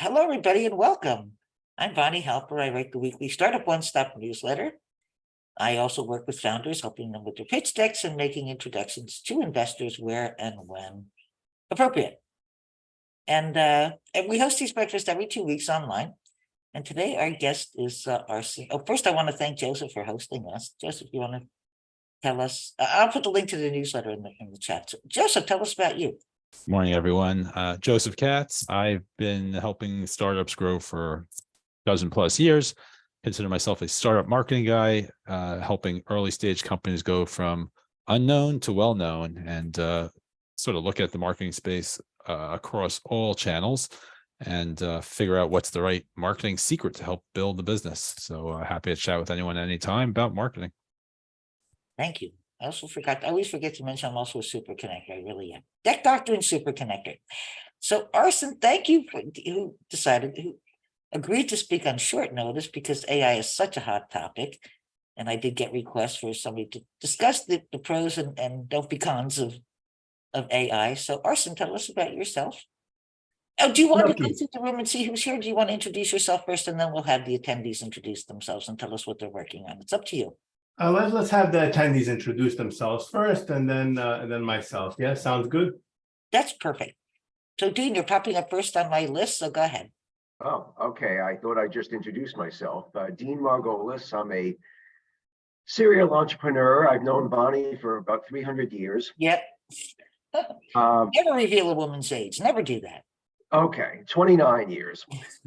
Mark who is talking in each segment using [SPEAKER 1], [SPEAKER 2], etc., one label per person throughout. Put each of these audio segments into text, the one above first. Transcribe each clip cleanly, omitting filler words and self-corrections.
[SPEAKER 1] Hello, everybody, and welcome. I'm Bonnie Halper. I write the weekly Startup One Stop newsletter. I also work with founders, helping them with their pitch decks and making introductions to investors where and when appropriate. And we host these breakfasts every 2 weeks online. And today our guest is Arsen. Oh, first I want to thank Joseph for hosting us. Joseph, you want to tell us? I'll put the link to the newsletter in the chat. So, Joseph, tell us about you.
[SPEAKER 2] Morning, everyone. Joseph Katz. I've been helping startups grow for a dozen plus years. Consider myself a startup marketing guy, helping early stage companies go from unknown to well-known, and sort of look at the marketing space across all channels and figure out what's the right marketing secret to help build the business. So happy to chat with anyone anytime about marketing.
[SPEAKER 1] Thank you. I always forget to mention I'm also a super connector. I really am. Deck Doctor and super connector. So Arsen, thank you who agreed to speak on short notice because AI is such a hot topic. And I did get requests for somebody to discuss the pros and don't be cons of AI. So Arsen, tell us about yourself. Oh, do you want to go through the room and see who's here? Do you want to introduce yourself first, and then we'll have the attendees introduce themselves and tell us what they're working on? It's up to you.
[SPEAKER 3] Let's have the attendees introduce themselves first, and then myself. Yeah, sounds good.
[SPEAKER 1] That's perfect. So, Dean, you're popping up first on my list, so go ahead.
[SPEAKER 4] Oh, okay. I thought I just introduced myself. Dean Margolis. I'm a serial entrepreneur. I've known Bonnie for about 300 years.
[SPEAKER 1] Yep. Never reveal a woman's age. Never do that.
[SPEAKER 4] Okay, 29 years.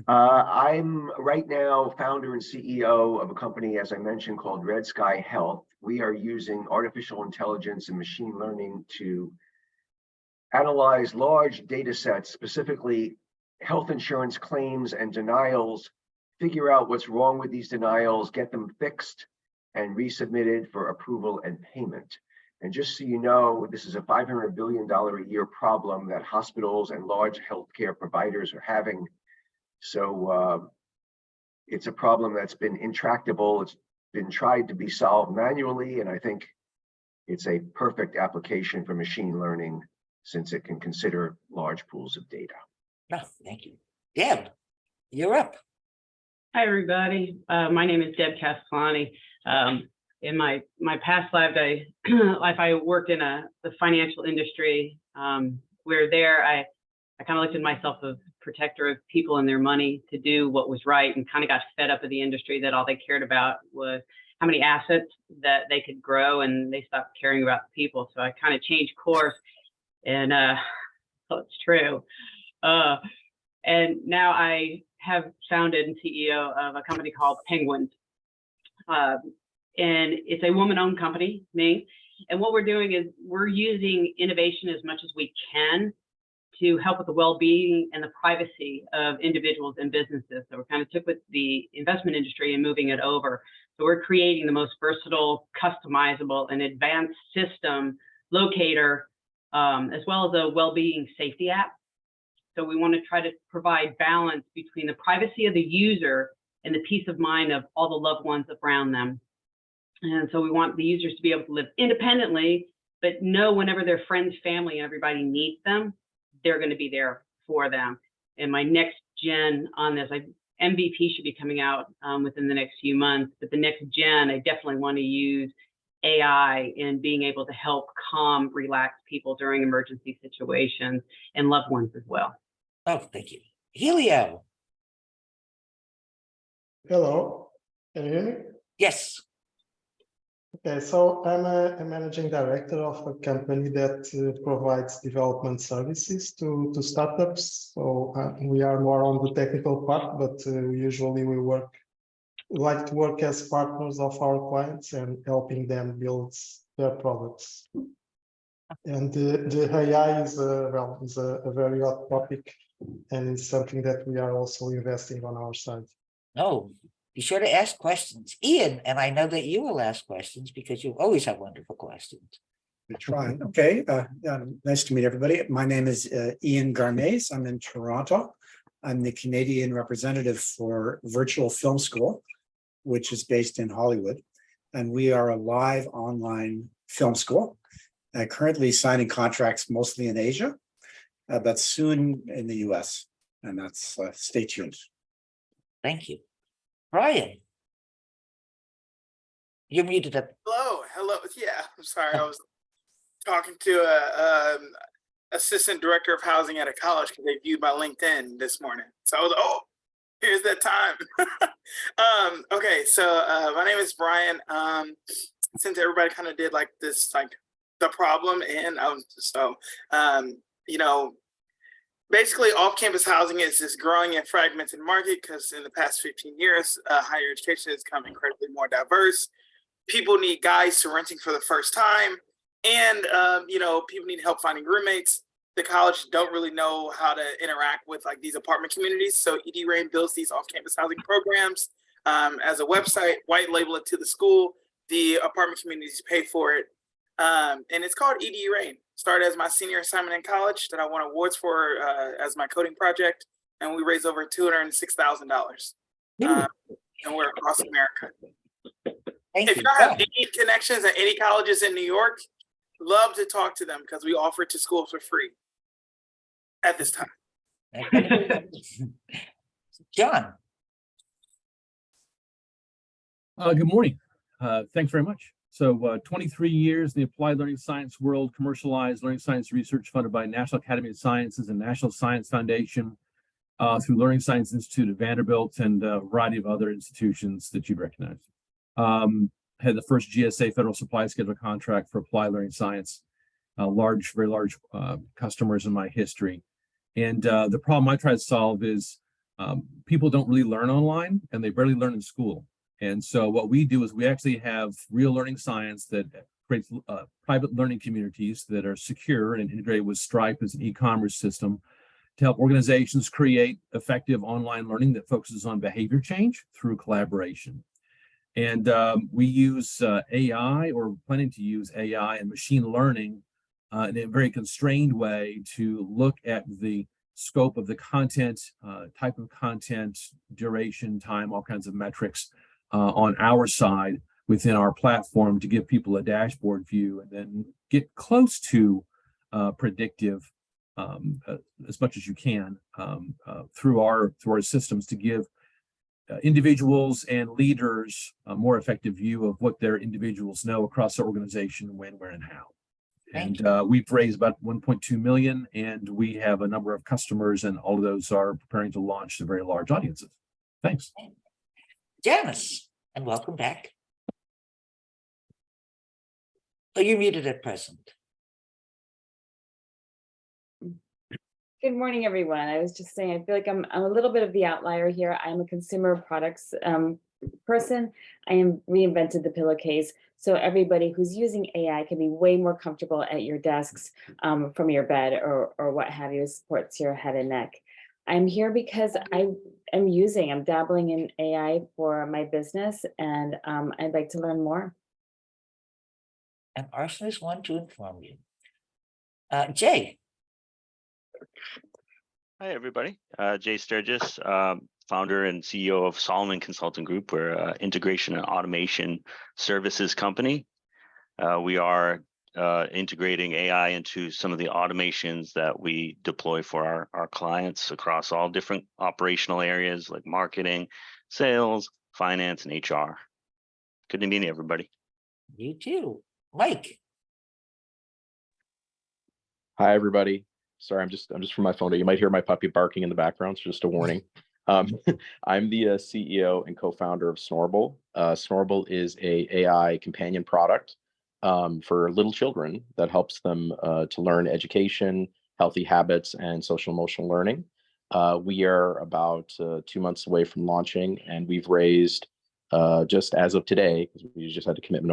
[SPEAKER 4] I'm right now founder and CEO of a company, as I mentioned, called Red Sky Health. We are using artificial intelligence and machine learning to analyze large data sets, specifically health insurance claims and denials, figure out what's wrong with these denials, get them fixed and resubmitted for approval and payment. And just so you know, this is a $500 billion a year problem that hospitals and large healthcare providers are having. So it's a problem that's been intractable. It's been tried to be solved manually, and I think it's a perfect application for machine learning since it can consider large pools of data.
[SPEAKER 1] Oh, thank you. Deb, you're up.
[SPEAKER 5] Hi, everybody. My name is Deb Castellani. In my past life, I worked in the financial industry. Where there, I kind of looked at myself as a protector of people and their money to do what was right, and kind of got fed up with the industry that all they cared about was how many assets that they could grow, and they stopped caring about the people. So I kind of changed course, and so it's true. And now I have founded and CEO of a company called Penguins. And it's a woman-owned company, me. And what we're doing is we're using innovation as much as we can to help with the well-being and the privacy of individuals and businesses. So we're kind of took with the investment industry and moving it over. So we're creating the most versatile, customizable, and advanced system locator, as well as a well-being safety app. So we want to try to provide balance between the privacy of the user and the peace of mind of all the loved ones around them. And so we want the users to be able to live independently, but know whenever their friends, family, and everybody needs them, they're going to be there for them. And my next gen on this, MVP should be coming out within the next few months, but the next gen, I definitely want to use AI in being able to help calm, relax people during emergency situations and loved ones as well.
[SPEAKER 1] Oh, thank you. Helio.
[SPEAKER 6] Hello, can you hear me?
[SPEAKER 1] Yes.
[SPEAKER 6] Okay, so I'm a managing director of a company that provides development services to startups. So we are more on the technical part, but usually we like to work as partners of our clients and helping them build their products. And the AI is a very hot topic, and it's something that we are also investing on our side.
[SPEAKER 1] Oh, be sure to ask questions. Ian, and I know that you will ask questions because you always have wonderful questions.
[SPEAKER 7] We try. Okay. Nice to meet everybody. My name is Ian Garmaze. I'm in Toronto. I'm the Canadian representative for Virtual Film School, which is based in Hollywood. And we are a live online film school, currently signing contracts mostly in Asia, but soon in the US. And that's, stay tuned.
[SPEAKER 1] Thank you. Brian. You're muted up.
[SPEAKER 8] Hello. Yeah, I'm sorry. I was talking to a assistant director of housing at a college because they viewed my LinkedIn this morning. So I was, oh, here's that time. Okay, so my name is Brian. Since everybody kind of did like this, like the problem, and you know, basically off-campus housing is this growing and fragmented market because in the past 15 years, higher education has become incredibly more diverse. People need guides to renting for the first time, and you know, people need help finding roommates. The college don't really know how to interact with like these apartment communities, so ED-RAIN builds these off-campus housing programs as a website, white label it to the school. The apartment communities pay for it, and it's called ED-RAIN. Started as my senior assignment in college that I won awards for as my coding project, and we raised over $206,000, and we're across America.
[SPEAKER 1] Thank
[SPEAKER 8] If
[SPEAKER 1] you.
[SPEAKER 8] y'all have any connections at any colleges in New York, love to talk to them because we offer it to schools for free at this time.
[SPEAKER 1] John.
[SPEAKER 9] Good morning. Thanks very much. So 23 years in the applied learning science world, commercialized learning science research funded by National Academy of Sciences and National Science Foundation through Learning Science Institute at Vanderbilt and a variety of other institutions that you'd recognize. Had the first GSA federal supply schedule contract for applied learning science, very large customers in my history. And the problem I try to solve is people don't really learn online and they barely learn in school. And so what we do is we actually have real learning science that creates private learning communities that are secure and integrated with Stripe as an e-commerce system to help organizations create effective online learning that focuses on behavior change through collaboration. And we use AI, or planning to use AI and machine learning in a very constrained way to look at the scope of the content, type of content, duration, time, all kinds of metrics on our side within our platform to give people a dashboard view and then get close to predictive as much as you can through our systems to give individuals and leaders a more effective view of what their individuals know across their organization, when, where, and how. And we've raised about 1.2 million, and we have a number of customers, and all of those are preparing to launch to very large audiences. Thanks.
[SPEAKER 1] Janice, and welcome back. Oh, you're muted at present.
[SPEAKER 10] Good morning, everyone. I was just saying, I feel like I'm a little bit of the outlier here. I'm a consumer products person. I am reinvented the pillowcase. So everybody who's using AI can be way more comfortable at your desks from your bed or what have you, supports your head and neck. I'm here because I'm dabbling in AI for my business, and I'd like to learn more.
[SPEAKER 1] And Arsen is one to inform you. Jay.
[SPEAKER 11] Hi, everybody. Jay Sturgis, founder and CEO of Solomon Consulting Group. We're an integration and automation services company. We are integrating AI into some of the automations that we deploy for our clients across all different operational areas like marketing, sales, finance, and HR. Good to meet you, everybody.
[SPEAKER 1] You too. Mike.
[SPEAKER 12] Hi, everybody. Sorry, I'm just from my phone. You might hear my puppy barking in the background, so just a warning. I'm the CEO and co-founder of Snorble. Snorble is a AI companion product for little children that helps them to learn education, healthy habits, and social emotional learning. We are about 2 months away from launching, and we've raised just as of today, because we just had a commitment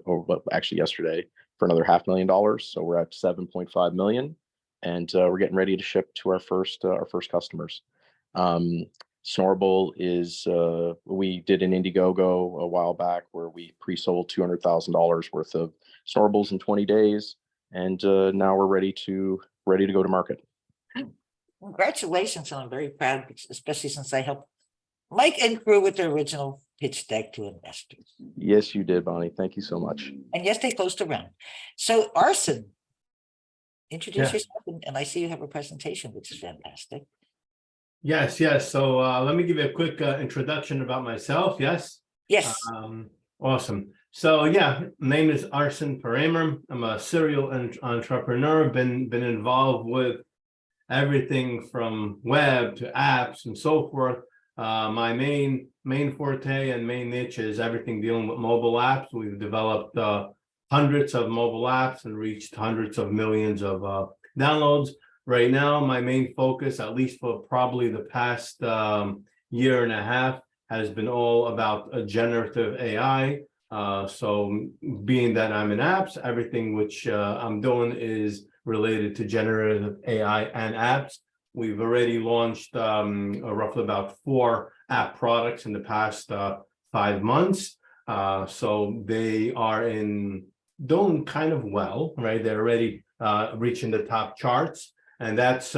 [SPEAKER 12] over actually yesterday, for another $500,000. So we're at 7.5 million. And we're getting ready to ship to our first customers. Snorble is, we did an Indiegogo a while back where we pre-sold $200,000 worth of Snorbles in 20 days. And now we're ready to go to market.
[SPEAKER 1] Congratulations, and I'm very proud, especially since I helped Mike and crew with the original pitch deck to investors.
[SPEAKER 12] Yes, you did, Bonnie. Thank you so much.
[SPEAKER 1] And yes, they closed around. So Arsen, introduce yourself, and I see you have a presentation, which is fantastic.
[SPEAKER 3] Yes, yes. So let me give you a quick introduction about myself. Yes.
[SPEAKER 1] Yes.
[SPEAKER 3] Awesome. So yeah, name is Arsen. I'm a serial entrepreneur. Been involved with everything from web to apps and so forth. My main forte and main niche is everything dealing with mobile apps. We've developed hundreds of mobile apps and reached hundreds of millions of downloads. Right now, my main focus, at least for probably the past year and a half, has been all about generative AI. So being that I'm in apps, everything which I'm doing is related to generative AI and apps. We've already launched roughly about 4 app products in the past 5 months. So they are doing kind of well, right? They're already reaching the top charts. And that's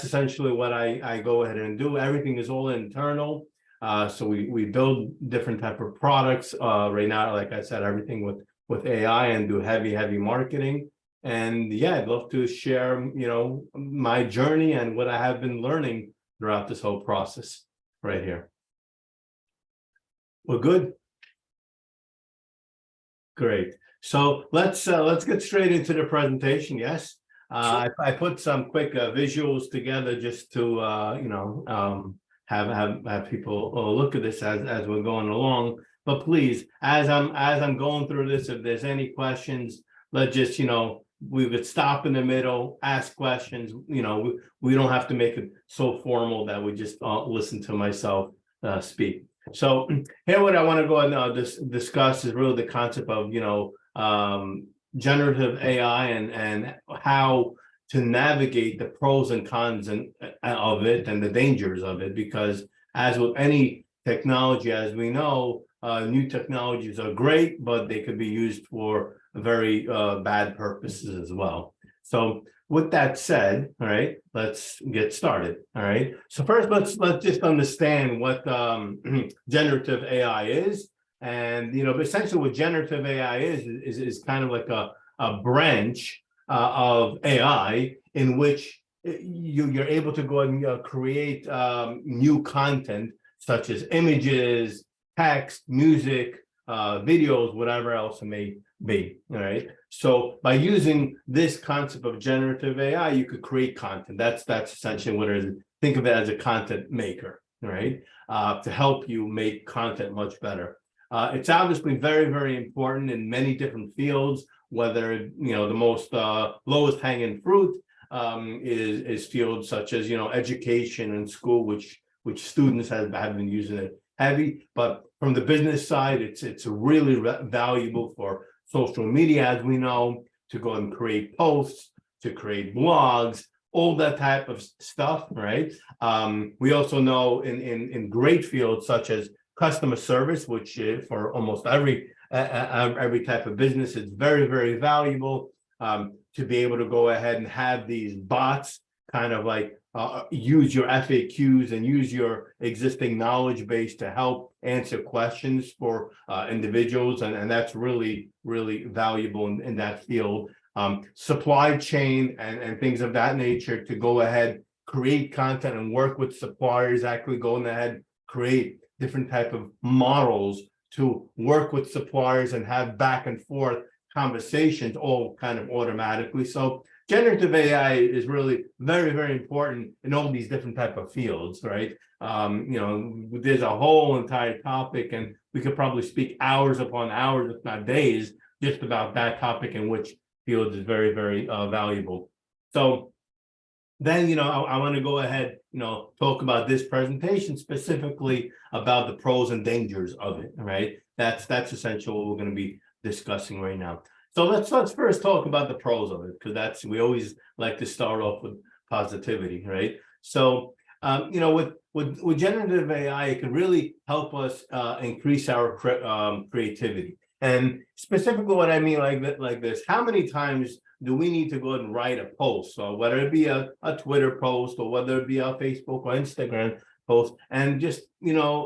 [SPEAKER 3] essentially what I go ahead and do. Everything is all internal. So we build different type of products. Right now, like I said, everything with AI, and do heavy marketing. And yeah, I'd love to share, my journey and what I have been learning throughout this whole process right here. Well, good. Great. So let's get straight into the presentation. Yes. I put some quick visuals together just to have people look at this as we're going along. But please, as I'm going through this, if there's any questions, let's just we would stop in the middle, ask questions. We don't have to make it so formal that we just listen to myself speak. So here, what I want to go and discuss is really the concept of generative AI and how to navigate the pros and cons of it and the dangers of it. Because as with any technology, as we know, new technologies are great, but they could be used for very bad purposes as well. So with that said, all right, let's get started. All right. So first, let's just understand what generative AI is. And essentially what generative AI is kind of like a branch of AI in which you're able to go and create new content such as images, text, music, videos, whatever else it may be. All right. So by using this concept of generative AI, you could create content. That's essentially what it is. Think of it as a content maker, right? To help you make content much better. It's obviously very important in many different fields. Whether the most lowest hanging fruit is fields such as education and school, which students have been using it heavy. But from the business side, it's really valuable for social media, as we know, to go and create posts, to create blogs, all that type of stuff, right? We also know in great fields such as customer service, which for almost every type of business, it's very valuable to be able to go ahead and have these bots kind of like use your FAQs and use your existing knowledge base to help answer questions for individuals, and that's really valuable in that field. Supply chain and things of that nature, to go ahead, create content and work with suppliers, actually going ahead, create different type of models to work with suppliers and have back and forth conversations all kind of automatically. So generative AI is really very important in all these different type of fields, right? There's a whole entire topic, and we could probably speak hours upon hours, if not days, just about that topic, in which field is very valuable. So then, I want to go ahead, talk about this presentation specifically about the pros and dangers of it, right? That's essentially what we're going to be discussing right now. So let's first talk about the pros of it, because we always like to start off with positivity, right? So, with generative AI, it can really help us increase our creativity. And specifically what I mean like this, how many times do we need to go and write a post? So whether it be a Twitter post, or whether it be a Facebook or Instagram post, and just,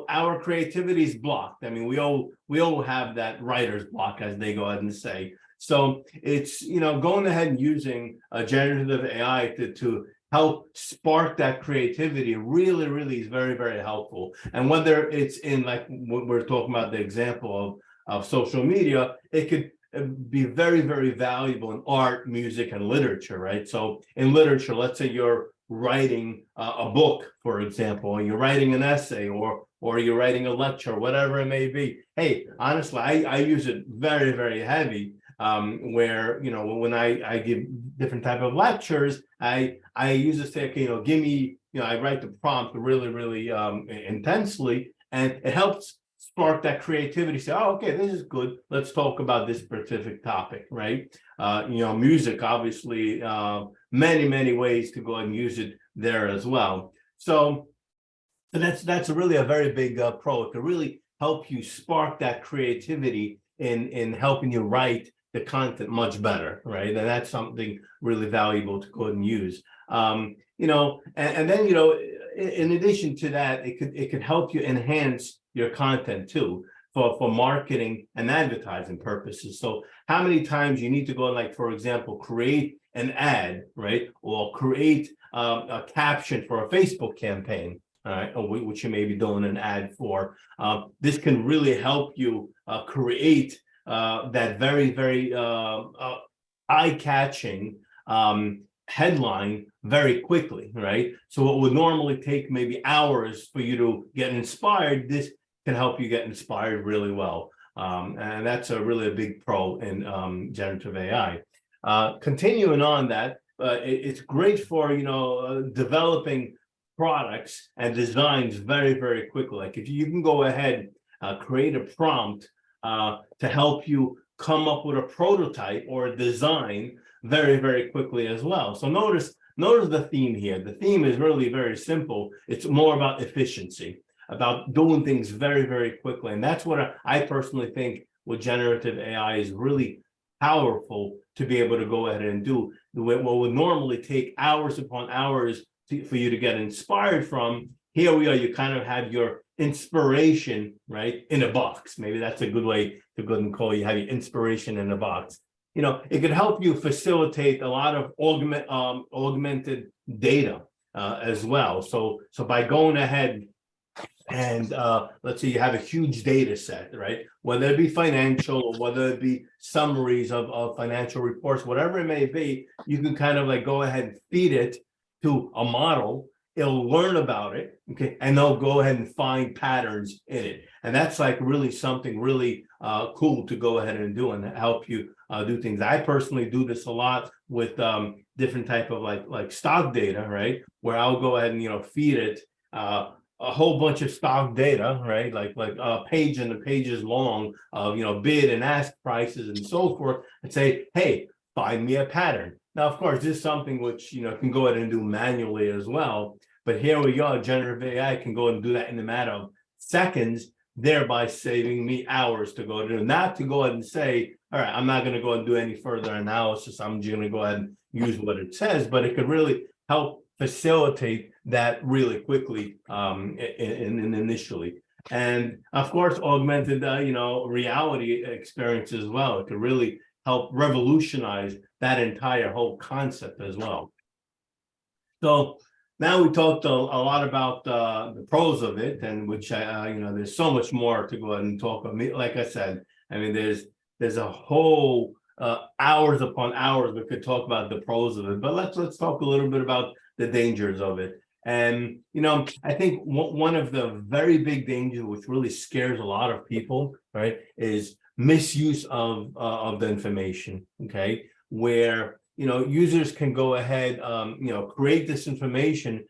[SPEAKER 3] our creativity is blocked. I mean, we all have that writer's block, as they go ahead and say. So it's, going ahead and using a generative AI to help spark that creativity really is very, very helpful. And whether it's in, like what we're talking about, the example of social media, it could be very, very valuable in art, music, and literature, right? So in literature, let's say you're writing a book, for example, or you're writing an essay, or you're writing a lecture, whatever it may be. Hey, honestly, I use it very, very heavy, where, you know, when I give different type of lectures, I use this to, you know, give me, you know, I write the prompt really intensely, and it helps spark that creativity. Say, oh, okay, this is good. Let's talk about this specific topic, right? You know, music, obviously, many ways to go and use it there as well. So that's really a very big pro. It can really help you spark that creativity in helping you write the content much better, right? And that's something really valuable to go ahead and use. You know, and then, you know, in addition to that, it could help you enhance your content too, for marketing and advertising purposes. So how many times you need to go, like, for example, create an ad, right? Or create a caption for a Facebook campaign, all right, which you may be doing an ad for. This can really help you create that very eye-catching headline very quickly, right? So what would normally take maybe hours for you to get inspired, this can help you get inspired really well. And that's really a big pro in generative AI. Continuing on that, it's great for, you know, developing products and designs very quickly. Like if you can go ahead, create a prompt to help you come up with a prototype or a design very quickly as well. So notice the theme here. The theme is really very simple. It's more about efficiency, about doing things very quickly. And that's what I personally think with generative AI is really powerful to be able to go ahead and do. What would normally take hours upon hours for you to get inspired from, here we are, you kind of have your inspiration, right, in a box. Maybe that's a good way to go and call it. You have your inspiration in a box. You know, it could help you facilitate a lot of augmented data as well. So by going ahead and let's say you have a huge data set, right? Whether it be financial or whether it be summaries of financial reports, whatever it may be, you can kind of like go ahead and feed it to a model. It'll learn about it, okay, and they'll go ahead and find patterns in it. And that's like really something really cool to go ahead and do and help you do things. I personally do this a lot with different type of like stock data, right? Where I'll go ahead and, you know, feed it a whole bunch of stock data, right? Like a page and the pages long of, you know, bid and ask prices and so forth, and say, hey, find me a pattern. Now, of course, this is something which, you know, can go ahead and do manually as well. But here we go, generative AI can go and do that in a matter of seconds, thereby saving me hours to go do. Not to go ahead and say, all right, I'm not going to go and do any further analysis. I'm just going to go ahead and use what it says, but it could really help facilitate that really quickly initially. And of course, augmented, you know, reality experience as well. It could really help revolutionize that entire whole concept as well. So now we talked a lot about the pros of it, and which you know, there's so much more to go ahead and talk about. Like I said, I mean, there's a whole hours upon hours we could talk about the pros of it. But let's talk a little bit about the dangers of it. And you know, I think one of the very big dangers, which really scares a lot of people, right, is misuse of the information. Okay, where, you know, users can go ahead, you know, create this information,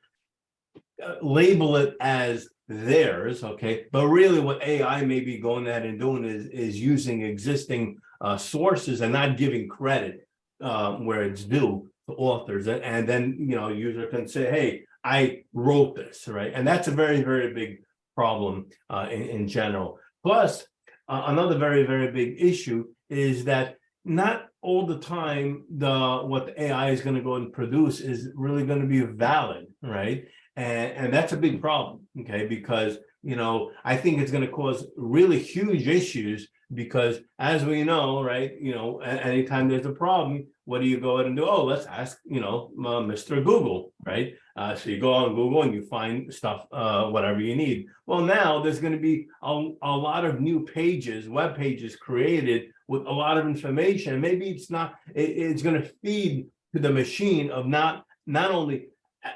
[SPEAKER 3] label it as theirs, okay, but really what AI may be going ahead and doing is using existing sources and not giving credit where it's due to authors, and then, you know, user can say, hey, I wrote this, right? And that's a very big problem in general. Plus, another very big issue is that not all the time what the AI is going to go and produce is really going to be valid, right? And that's a big problem, okay? Because, you know, I think it's going to cause really huge issues, because as we know, right, you know, anytime there's a problem, what do you go ahead and do? Oh, let's ask, Mr. Google, right? So you go on Google and you find stuff, whatever you need. Well, now there's going to be a lot of new pages, web pages created with a lot of information. Maybe it's not, it's going to feed to the machine of not only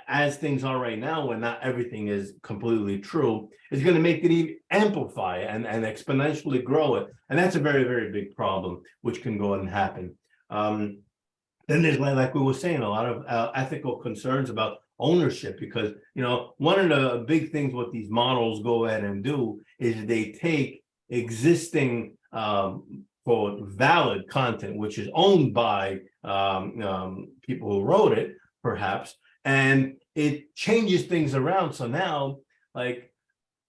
[SPEAKER 3] as things are right now, when not everything is completely true, is going to make it even amplify and exponentially grow it. And that's a very, very big problem, which can go ahead and happen. Then there's, like we were saying, a lot of ethical concerns about ownership, because, one of the big things what these models go ahead and do is they take existing quote valid content, which is owned by people who wrote it, perhaps, and it changes things around. So now, like,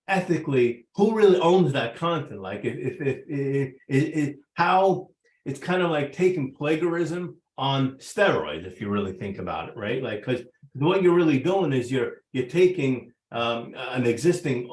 [SPEAKER 3] ethically, who really owns that content? Like, if how it's kind of like taking plagiarism on steroids, if you really think about it, right? Like, because what you're really doing is you're taking an existing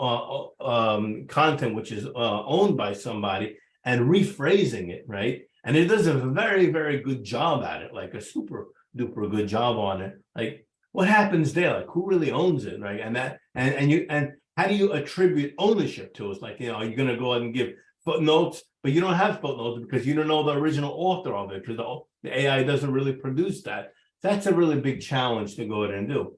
[SPEAKER 3] content which is owned by somebody and rephrasing it, right? And it does a very, very good job at it, like a super duper good job on it. Like, what happens there? Like, who really owns it, right? And that, and how do you attribute ownership to it? Like, are you going to go ahead and give footnotes, but you don't have footnotes because you don't know the original author of it, because the AI doesn't really produce that. That's a really big challenge to go ahead and do.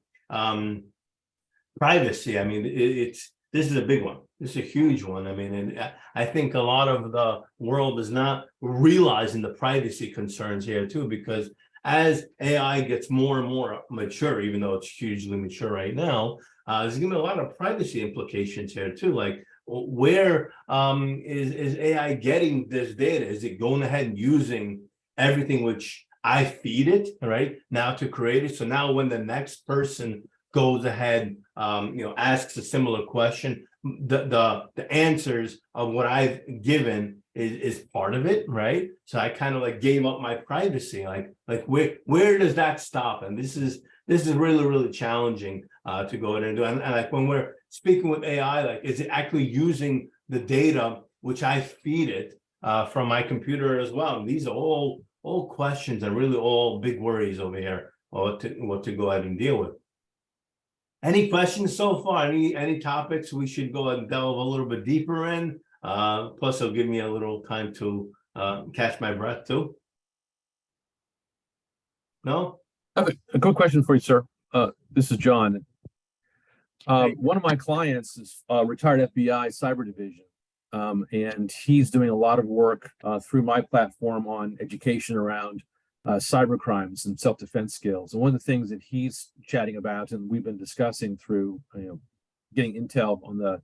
[SPEAKER 3] Privacy, I mean, this is a big one. This is a huge one. I mean, and I think a lot of the world is not realizing the privacy concerns here too, because as AI gets more and more mature, even though it's hugely mature right now, there's going to be a lot of privacy implications here too. Like, where is AI getting this data? Is it going ahead and using everything which I feed it, right, now to create it? So now when the next person goes ahead, asks a similar question, the answers of what I've given is part of it, right? So I kind of like gave up my privacy. Like where does that stop? And this is really, really challenging to go ahead and do. And like when we're speaking with AI, like, is it actually using the data which I feed it from my computer as well? And these are all questions and really all big worries over here, or what to go ahead and deal with. Any questions so far? Any topics we should go and delve a little bit deeper in? Plus, it'll give me a little time to catch my breath too. No?
[SPEAKER 9] I have a quick question for you, sir. This is John. One of my clients is retired FBI cyber division, and he's doing a lot of work through my platform on education around cyber crimes and self-defense skills. And one of the things that he's chatting about, and we've been discussing through getting intel on the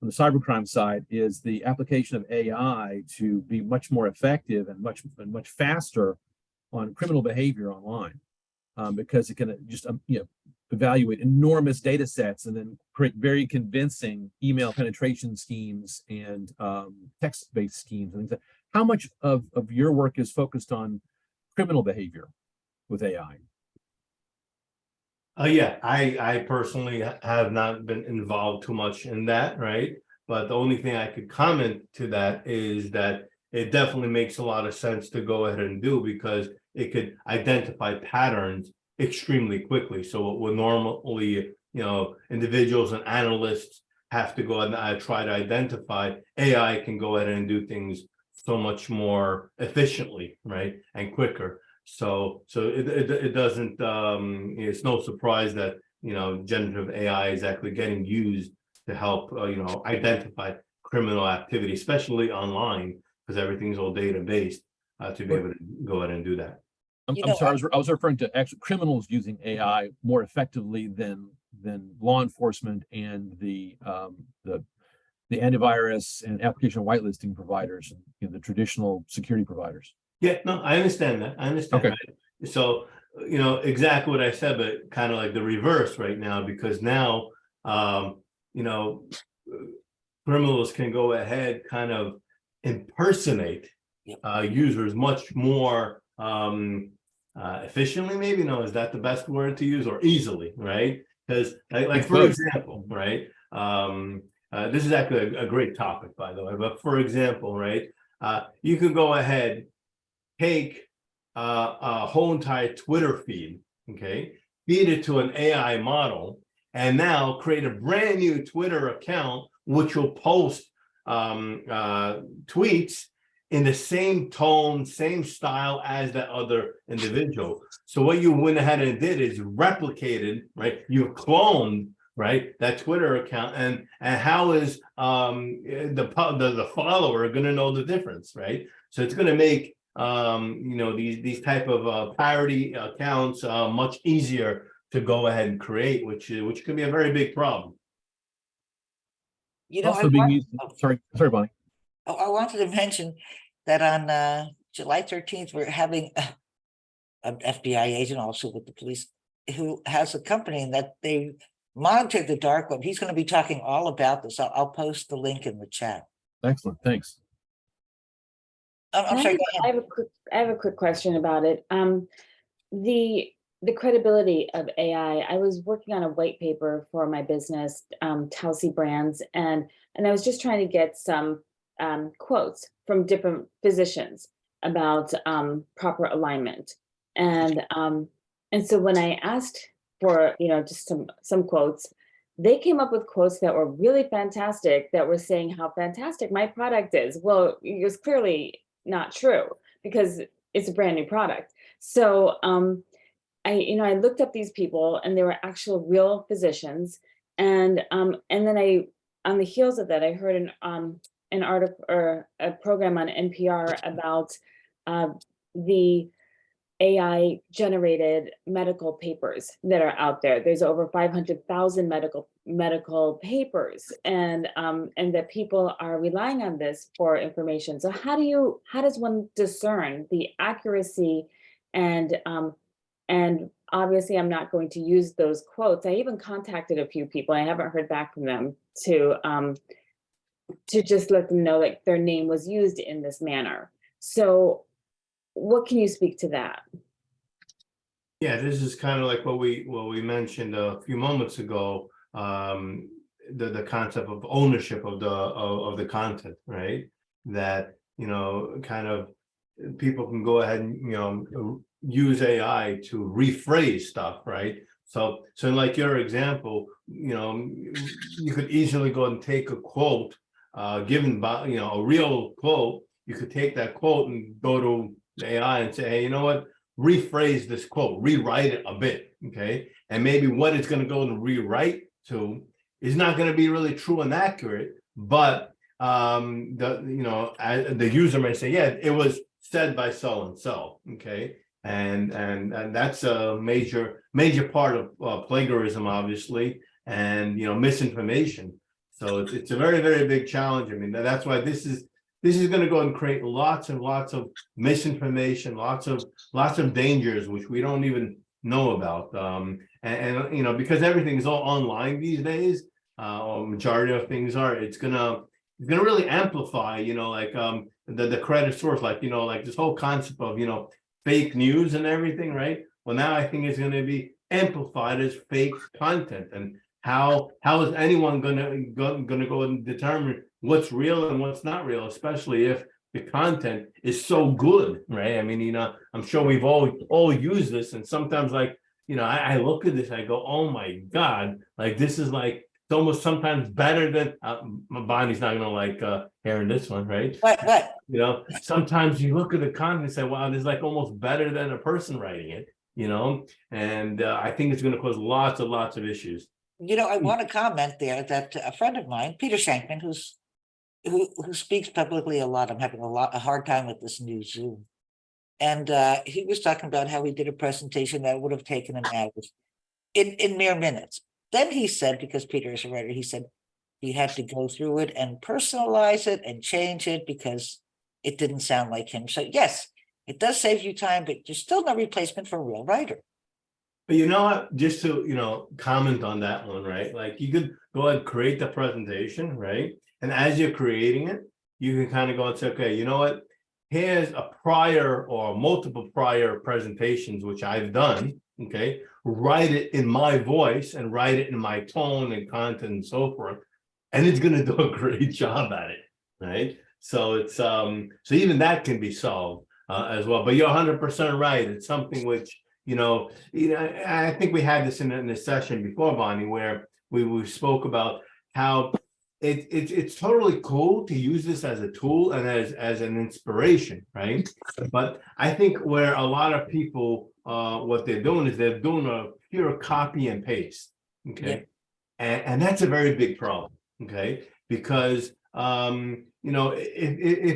[SPEAKER 9] cybercrime side, is the application of AI to be much more effective and much faster on criminal behavior online, because it can just evaluate enormous data sets and then create very convincing email penetration schemes and text-based schemes and things like that. How much of your work is focused on criminal behavior with AI?
[SPEAKER 3] Yeah, I personally have not been involved too much in that, right? But the only thing I could comment to that is that it definitely makes a lot of sense to go ahead and do, because it could identify patterns extremely quickly. So what would normally, individuals and analysts have to go ahead and try to identify, AI can go ahead and do things so much more efficiently, right, and quicker. So it doesn't, it's no surprise that generative AI is actually getting used to help identify criminal activity, especially online, because everything's all data based, to be able to go ahead and do that.
[SPEAKER 9] I'm sorry, I was referring to actual criminals using AI more effectively than law enforcement and the antivirus and application whitelisting providers, and the traditional security providers.
[SPEAKER 3] Yeah, no, I understand that. I understand.
[SPEAKER 9] Okay.
[SPEAKER 3] Right? So, exactly what I said, but kind of like the reverse right now, because now, criminals can go ahead, kind of impersonate users much more efficiently, maybe. No, is that the best word to use? Or easily, right? Because like for example, right? This is actually a great topic, by the way, but for example, right? You can go ahead, take a whole entire Twitter feed, okay, feed it to an AI model, and now create a brand new Twitter account, which will post tweets in the same tone, same style as that other individual. So what you went ahead and did is replicated, right? You cloned, right, that Twitter account, and how is the follower going to know the difference, right? So it's going to make these type of parody accounts much easier to go ahead and create, which could be a very big problem.
[SPEAKER 1] You know,
[SPEAKER 9] Also being used, sorry, Bonnie.
[SPEAKER 1] I wanted to mention that on July 13th, we're having an FBI agent also with the police who has a company that they monitor the dark web. He's going to be talking all about this. I'll post the link in the chat.
[SPEAKER 9] Excellent, thanks.
[SPEAKER 1] I'm sorry, go ahead.
[SPEAKER 10] I have a quick question about it. The credibility of AI. I was working on a white paper for my business, Telsey Brands, and I was just trying to get some quotes from different physicians about proper alignment, and so when I asked for just some quotes, they came up with quotes that were really fantastic, that were saying how fantastic my product is. Well, it was clearly not true because it's a brand new product. So I looked up these people, and they were actual real physicians, and then on the heels of that, I heard an article or a program on NPR about the AI generated medical papers that are out there. There's over 500,000 medical papers, and that people are relying on this for information. So how does one discern the accuracy and obviously I'm not going to use those quotes. I even contacted a few people. I haven't heard back from them to just let them know like their name was used in this manner. So what can you speak to that?
[SPEAKER 3] Yeah, this is kind of like what we mentioned a few moments ago, the concept of ownership of the content, right? That kind of people can go ahead and use AI to rephrase stuff, right? So like your example, you could easily go and take a quote given by a real quote. You could take that quote and go to the AI and say, hey, you know what? Rephrase this quote, rewrite it a bit, okay? And maybe what it's going to go and rewrite to is not going to be really true and accurate, but the user may say, yeah, it was said by so and so, okay? And that's a major part of plagiarism, obviously, and misinformation. So it's a very, very big challenge. I mean, that's why this is going to go and create lots and lots of misinformation, lots of dangers which we don't even know about. And because everything is all online these days, or majority of things are, it's gonna really amplify, the credit source, like this whole concept of fake news and everything, right? Well, now I think it's going to be amplified as fake content, and how is anyone going to go and determine what's real and what's not real, especially if the content is so good, right? I mean, I'm sure we've all used this, and sometimes I look at this, I go, oh my God, like this is like it's almost sometimes better than Bonnie's not gonna like hearing this one, right?
[SPEAKER 1] What?
[SPEAKER 3] Sometimes you look at the content and say, wow, this is like almost better than a person writing it, and I think it's gonna cause lots of issues.
[SPEAKER 1] I want to comment there that a friend of mine, Peter Shankman, who speaks publicly a lot, I'm having a hard time with this new Zoom. And he was talking about how he did a presentation that would have taken him hours in mere minutes. Then he said, because Peter is a writer, he said he had to go through it and personalize it and change it because it didn't sound like him. So yes, it does save you time, but there's still no replacement for a real writer.
[SPEAKER 3] But you know what, just to, comment on that one, right? Like you could go ahead and create the presentation, right? And as you're creating it, you can kind of go and say, okay, you know what? Here's a prior or multiple prior presentations, which I've done, okay? Write it in my voice and write it in my tone and content and so forth. And it's going to do a great job at it, right? So it's, so even that can be solved. as well. But you're 100% right. It's something which, I think we had this in this session before, Bonnie, where we spoke about how it's totally cool to use this as a tool and as an inspiration, right? But I think where a lot of people, what they're doing is they're doing a pure copy and paste, okay? And that's a very big problem, okay? Because, if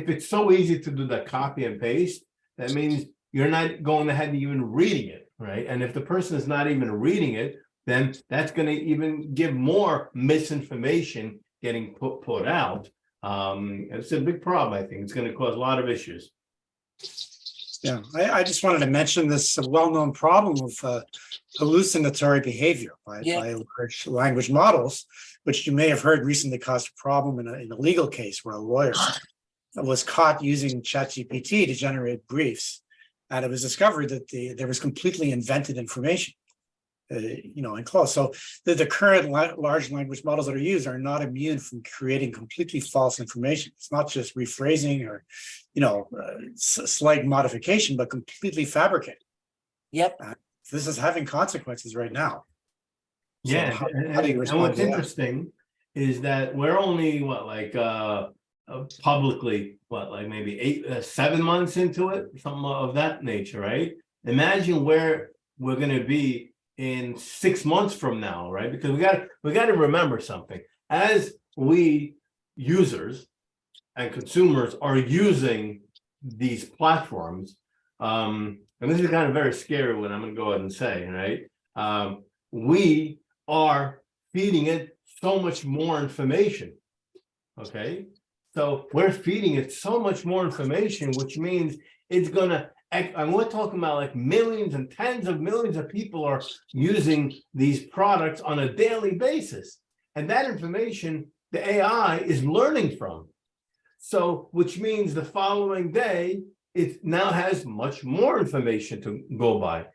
[SPEAKER 3] it's so easy to do that copy and paste, that means you're not going ahead and even reading it, right? And if the person is not even reading it, then that's going to even give more misinformation getting put out. It's a big problem. I think it's going to cause a lot of issues.
[SPEAKER 7] Yeah, I just wanted to mention this well-known problem of hallucinatory behavior by large language models, which you may have heard recently caused a problem in a legal case where a lawyer was caught using ChatGPT to generate briefs. And it was discovered that there was completely invented information, in clause. So the current large language models that are used are not immune from creating completely false information. It's not just rephrasing or, slight modification, but completely fabricated.
[SPEAKER 1] Yep.
[SPEAKER 7] This is having consequences right now. So
[SPEAKER 3] Yeah,
[SPEAKER 7] how do you respond
[SPEAKER 3] and what's
[SPEAKER 7] to that?
[SPEAKER 3] interesting is that we're only publicly maybe 7 months into it, something of that nature, right? Imagine where we're going to be in 6 months from now, right? Because we got to remember something. As we users and consumers are using these platforms, and this is kind of very scary what I'm going to go ahead and say, right? We are feeding it so much more information, okay? So we're feeding it so much more information, which means it's going to, and we're talking about like millions and tens of millions of people are using these products on a daily basis. And that information, the AI is learning from. So, which means the following day, it now has much more information to go by.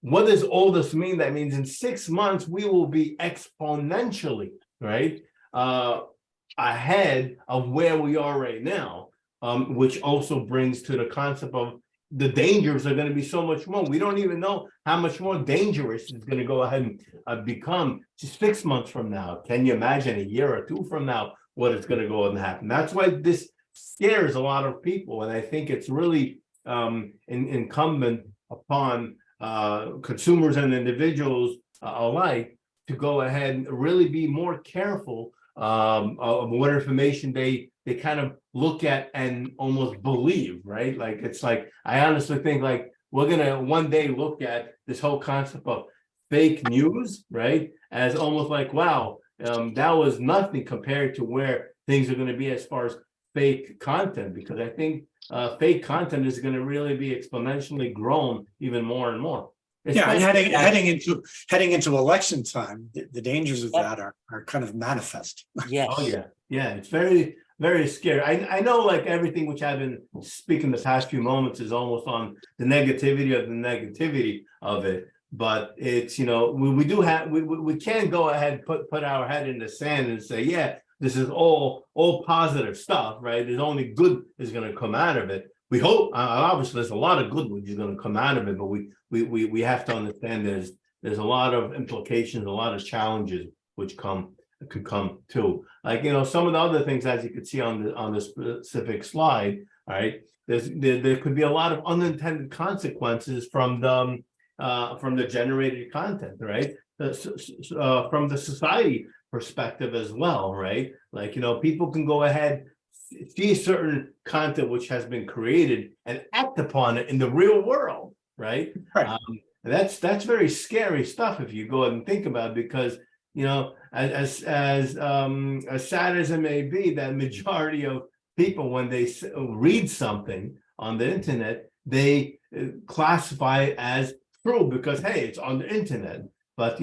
[SPEAKER 3] What does all this mean? That means in 6 months, we will be exponentially, right, ahead of where we are right now, which also brings to the concept of the dangers are going to be so much more. We don't even know how much more dangerous it's going to go ahead and become just 6 months from now. Can you imagine a year or two from now what it's going to go and happen? That's why this scares a lot of people. And I think it's really incumbent upon consumers and individuals alike to go ahead and really be more careful of what information they kind of look at and almost believe, right? Like, it's like, I honestly think like we're gonna one day look at this whole concept of fake news, right? As almost like, wow, that was nothing compared to where things are gonna be as far as fake content, because I think fake content is gonna really be exponentially grown even more and more.
[SPEAKER 7] Yeah, and heading into election time, the dangers of that are kind of manifest.
[SPEAKER 1] Yes.
[SPEAKER 3] Oh yeah, it's very, very scary. I know, like, everything which I've been speaking the past few moments is almost on the negativity of it, but it's, we can't go ahead and put our head in the sand and say, yeah, this is all positive stuff, right? There's only good is going to come out of it. We hope, obviously, there's a lot of good which is going to come out of it, but we have to understand there's a lot of implications, a lot of challenges which could come too. Like, some of the other things, as you could see on the specific slide, all right, there could be a lot of unintended consequences from the generated content, right? From the society perspective as well, right? Like, people can go ahead, see certain content which has been created and act upon it in the real world, right?
[SPEAKER 7] Right.
[SPEAKER 3] That's very scary stuff if you go ahead and think about it, because as sad as it may be, that majority of people, when they read something on the internet, they classify it as true because, hey, it's on the internet. But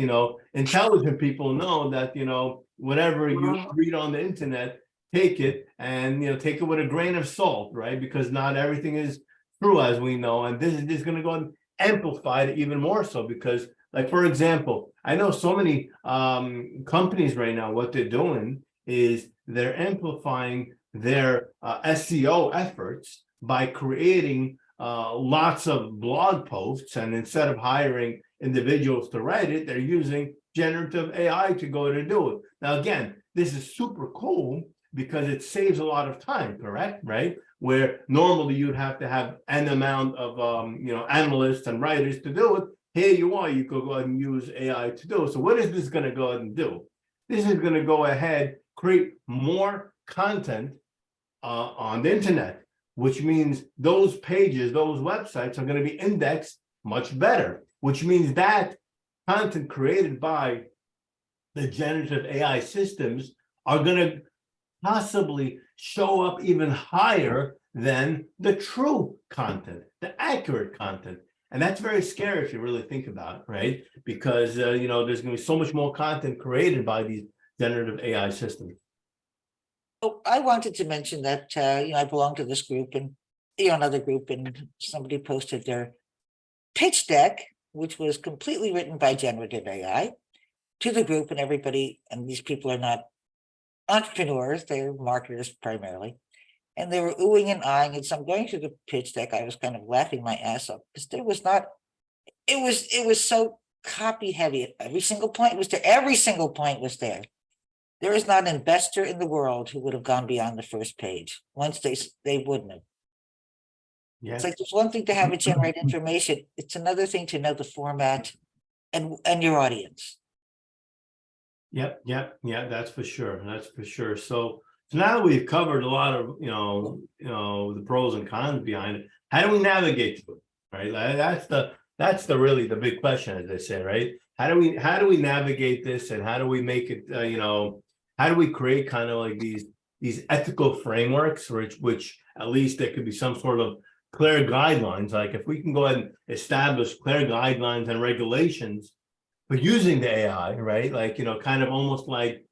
[SPEAKER 3] intelligent people know that whatever you read on the internet, take it and take it with a grain of salt, right? Because not everything is true, as we know, and this is just going to go and amplify it even more so. Because, like, for example, I know so many companies right now, what they're doing is they're amplifying their SEO efforts by creating lots of blog posts, and instead of hiring individuals to write it, they're using generative AI to go to do it. Now, again, this is super cool because it saves a lot of time, correct? Right? Where normally you'd have to have an amount of analysts and writers to do it. Here you are, you could go ahead and use AI to do it. So what is this going to go ahead and do? This is going to go ahead, create more content on the internet, which means those pages, those websites are going to be indexed much better, which means that content created by the generative AI systems are going to possibly show up even higher than the true content, the accurate content. And that's very scary if you really think about it, right? Because, there's going to be so much more content created by these generative AI systems.
[SPEAKER 1] Oh, I wanted to mention that, I belong to this group and, another group, and somebody posted their pitch deck, which was completely written by generative AI, to the group, and everybody, and these people are not entrepreneurs, they're marketers primarily. And they were oohing and eyeing, and so I'm going through the pitch deck. I was kind of laughing my ass off because there was not, it was so copy heavy. Every single point was there. Every single point was there. There is not an investor in the world who would have gone beyond the first page. Once they wouldn't have.
[SPEAKER 3] Yeah.
[SPEAKER 1] It's like there's one thing to have it generate information. It's another thing to know the format and your audience.
[SPEAKER 3] Yep, that's for sure. That's for sure. So now that we've covered a lot of the pros and cons behind it, how do we navigate through it? Right? That's the really the big question, as they say, right? How do we navigate this, and how do we make it how do we create kind of like these ethical frameworks, which at least there could be some sort of clear guidelines. Like if we can go ahead and establish clear guidelines and regulations for using the AI, right? Like, kind of almost like,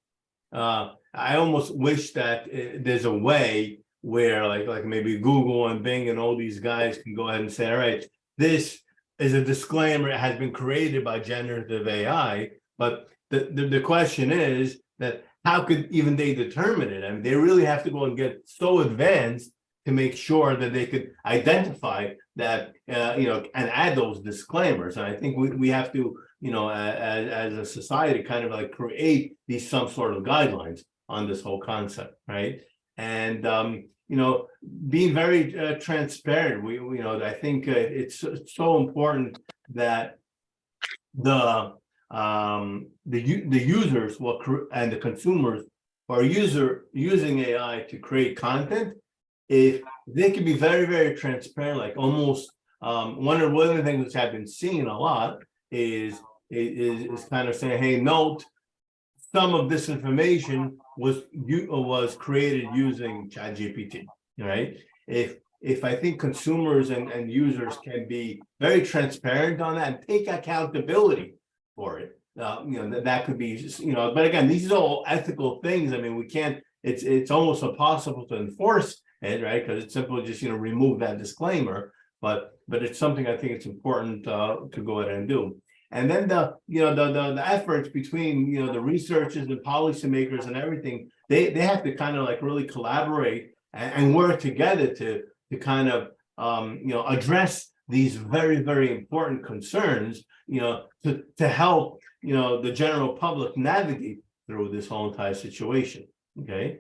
[SPEAKER 3] I almost wish that there's a way where like maybe Google and Bing and all these guys can go ahead and say, all right, this is a disclaimer. It has been created by generative AI, but the question is that how could even they determine it? I mean, they really have to go and get so advanced to make sure that they could identify that, and add those disclaimers. And I think we have to, as a society, kind of like create some sort of guidelines on this whole concept, right? And being very transparent. I think it's so important that the users and the consumers who are using AI to create content, if they can be very, very transparent, like almost one of the things which I've been seeing a lot is kind of saying, hey, note, some of this information was created using chatgpt, right? If I think consumers and users can be very transparent on that and take accountability for it, that could be, but again, these are all ethical things. I mean, we can't, it's almost impossible to enforce it, right? Because it's simply just, remove that disclaimer, but it's something I think it's important to go ahead and do. And then the efforts between, the researchers and policymakers and everything, they have to kind of like really collaborate and work together to kind of, address these very, very important concerns, to help, the general public navigate through this whole entire situation. Okay.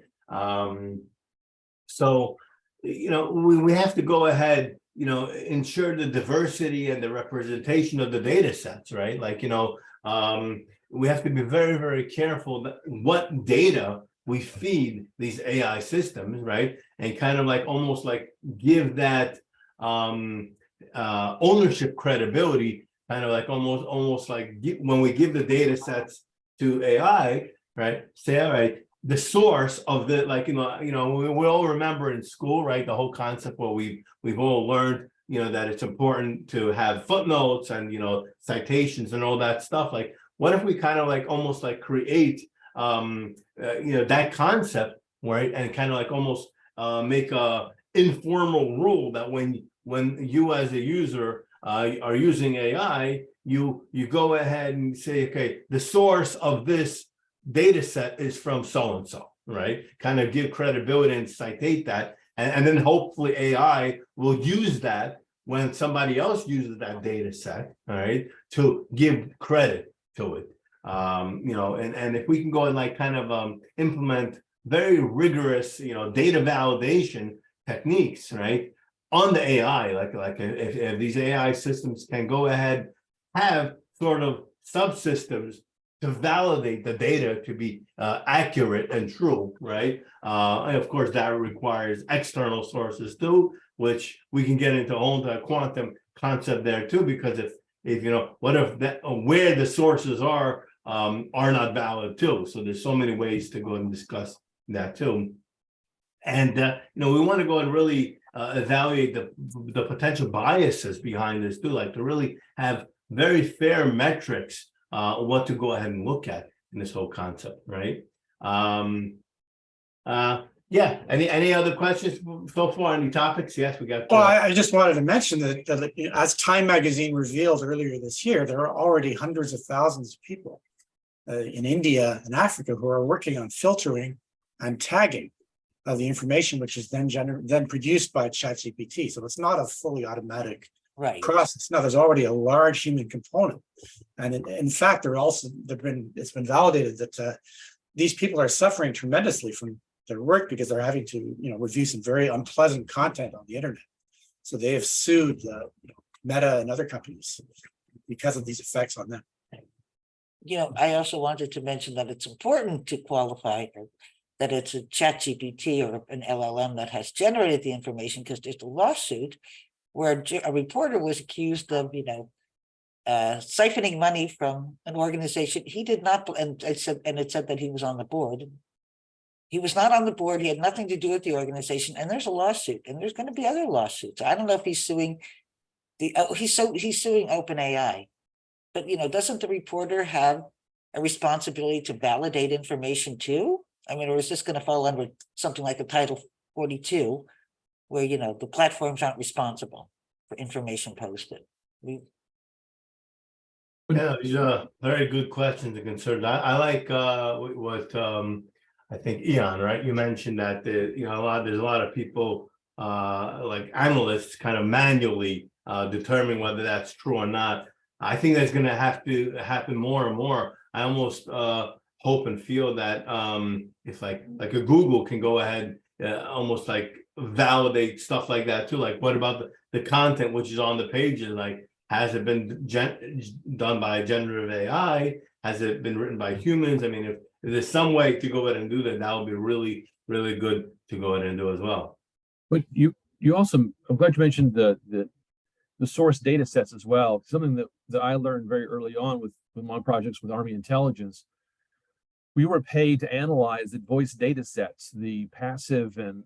[SPEAKER 3] So, we have to go ahead, ensure the diversity and the representation of the data sets, right? Like, we have to be very, very careful that what data we feed these AI systems, right? And kind of like almost like give that ownership credibility, kind of like almost like when we give the data sets to AI, right? Say, all right, the source of the, like, we all remember in school, right? The whole concept where we've all learned, that it's important to have footnotes and, citations and all that stuff. Like, what if we kind of like almost like create, that concept, right? And kind of like almost make a informal rule that when you as a user are using AI, you go ahead and say, okay, the source of this data set is from so-and-so, right? Kind of give credibility and citate that. And then hopefully AI will use that when somebody else uses that data set, all right, to give credit to it. And if we can go and like kind of implement very rigorous, data validation techniques, right, on the AI, like if these AI systems can go ahead, have sort of subsystems to validate the data to be accurate and true, right? And of course, that requires external sources too, which we can get into all the quantum concept there too, because if what if that where the sources are not valid too? So there's so many ways to go and discuss that too. And we want to go and really evaluate the potential biases behind this too, like to really have very fair metrics what to go ahead and look at in this whole concept, right? Yeah. Any other questions so far? Any topics? Yes, we got.
[SPEAKER 7] Well, I just wanted to mention that as Time Magazine revealed earlier this year, there are already hundreds of thousands of people in India and Africa who are working on filtering and tagging of the information, which is then produced by ChatGPT. So it's not a fully automatic process. No, there's already a large human component, and in fact, it's been validated that these people are suffering tremendously from their work because they're having to review some very unpleasant content on the internet. So they have sued Meta and other companies because of these effects on them.
[SPEAKER 1] I also wanted to mention that it's important to qualify that it's a ChatGPT or an LLM that has generated the information, because there's a lawsuit where a reporter was accused of, siphoning money from an organization he did not, and it said that he was on the board. He was not on the board. He had nothing to do with the organization, and there's a lawsuit, and there's going to be other lawsuits. I don't know if he's suing he's suing OpenAI, but doesn't the reporter have a responsibility to validate information too? I mean, or is this going to fall under something like a Title 42, where the platforms aren't responsible for information posted?
[SPEAKER 3] Yeah, these are very good questions and concerns. I like what I think Ian, right? You mentioned that there's a lot of people like analysts kind of manually determine whether that's true or not. I think that's going to have to happen more and more. I almost hope and feel that if like a Google can go ahead almost like validate stuff like that too. Like, what about the content which is on the pages? Like, has it been done by generative AI? Has it been written by humans? I mean, if there's some way to go ahead and do that, that would be really, really good to go ahead and do as well.
[SPEAKER 9] But you also, I'm glad you mentioned the source data sets as well. Something that I learned very early on with my projects with Army Intelligence. We were paid to analyze the voice data sets, the passive and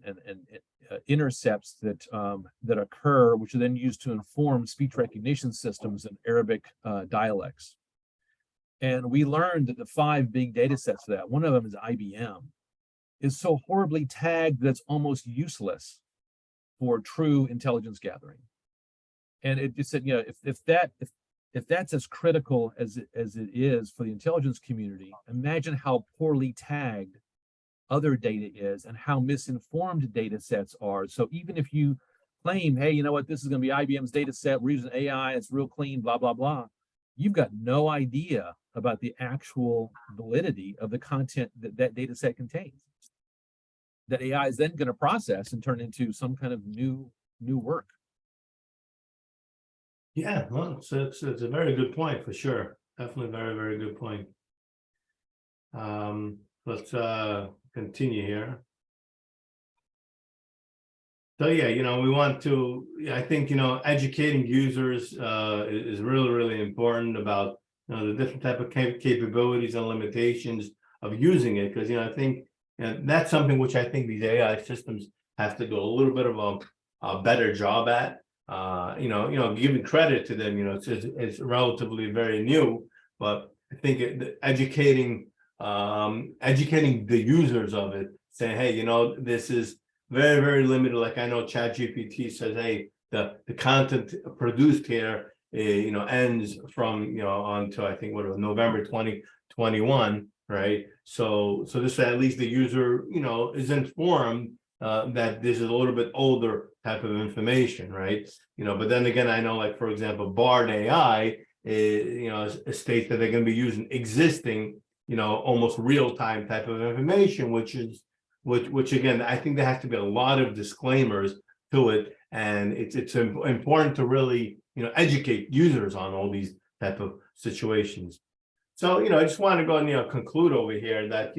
[SPEAKER 9] intercepts that occur, which are then used to inform speech recognition systems in Arabic dialects. And we learned that the 5 big data sets for that, one of them is IBM, is so horribly tagged that it's almost useless for true intelligence gathering. And it just said, if that's as critical as it is for the intelligence community, imagine how poorly tagged other data is and how misinformed data sets are. So even if you claim, hey, this is going to be IBM's data set, we're using AI, it's real clean, blah, blah, blah, you've got no idea about the actual validity of the content that data set contains, that AI is then going to process and turn into some kind of new work.
[SPEAKER 3] Yeah, well, it's a very good point for sure. Definitely very, very good point. Let's continue here. So yeah, we want to, I think, educating users is really, really important about the different type of capabilities and limitations of using it, because I think that's something which I think these AI systems have to do a little bit of a better job at. Giving credit to them, it's relatively very new, but I think educating the users of it, saying, hey, this is very, very limited. Like, I know ChatGPT says, hey, the content produced here, ends from, until I think November 2021, right? So this at least the user, is informed that this is a little bit older type of information, right? But then again, I know, like, for example, Bard AI, states that they're going to be using existing, almost real-time type of information, which again, I think there has to be a lot of disclaimers to it, and it's important to really, educate users on all these type of situations. So, I just want to go and, conclude over here that,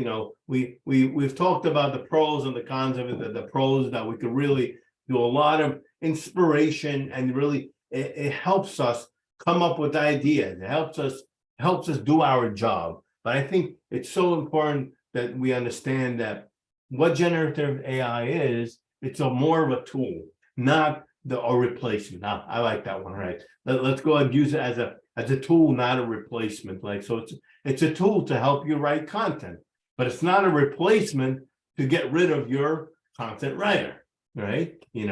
[SPEAKER 3] we've talked about the pros and the cons of it, the pros that we could really do a lot of inspiration, and really it helps us come up with ideas. It helps us do our job. But I think it's so important that we understand that what generative AI is, it's more of a tool, not a replacement. Now, I like that one, right? Let's go and use it as a tool, not a replacement. So it's a tool to help you write content, but it's not a replacement to get rid of your content writer, right? And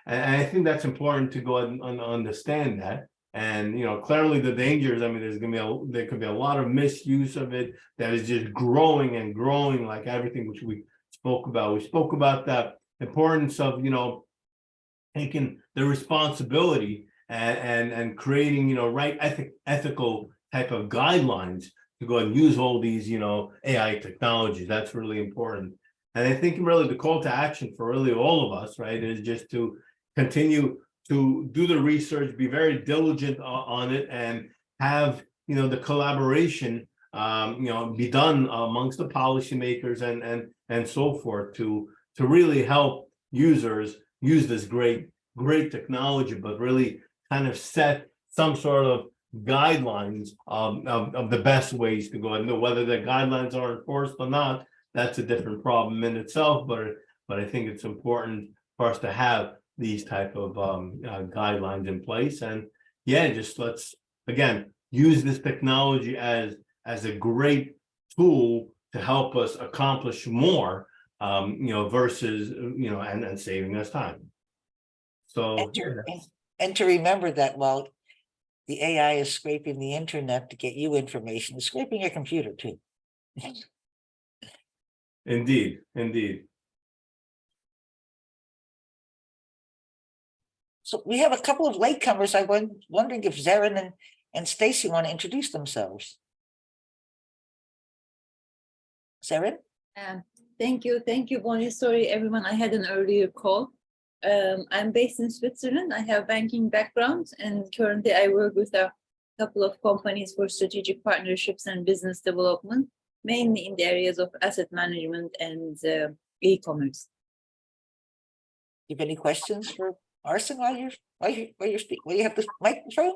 [SPEAKER 3] I think that's important to go and understand that. And clearly the dangers. I mean, there could be a lot of misuse of it that is just growing and growing, like everything which we spoke about. We spoke about the importance of taking the responsibility and creating right ethical type of guidelines to go and use all these AI technologies. That's really important. And I think really the call to action for really all of us, right, is just to continue to do the research, be very diligent on it, and have the collaboration be done amongst the policymakers and so forth to really help users use this great technology, but really kind of set some sort of guidelines of the best ways to go. And whether the guidelines are enforced or not, that's a different problem in itself. But I think it's important for us to have these type of guidelines in place. And just let's again use this technology as a great tool to help us accomplish more, versus and saving us time. So
[SPEAKER 1] and to remember that while the AI is scraping the internet to get you information, it's scraping your computer too.
[SPEAKER 3] Indeed.
[SPEAKER 1] So we have a couple of latecomers. I was wondering if Zarin and Stacy want to introduce themselves. Zarin?
[SPEAKER 13] Thank you, Bonnie. Sorry, everyone, I had an earlier call. I'm based in Switzerland. I have banking background, and currently I work with a couple of companies for strategic partnerships and business development, mainly in the areas of asset management and e-commerce.
[SPEAKER 1] You have any questions for Arsen while you have the microphone?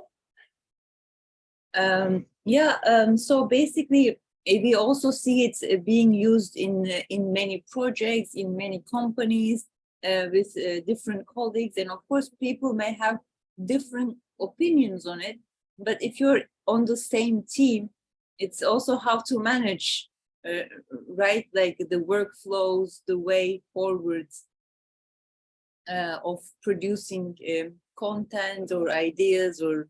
[SPEAKER 13] So basically, we also see it's being used in many projects, in many companies, with different colleagues, and of course, people may have different opinions on it. But if you're on the same team, it's also how to manage, right? Like the workflows, the way forwards of producing content or ideas, or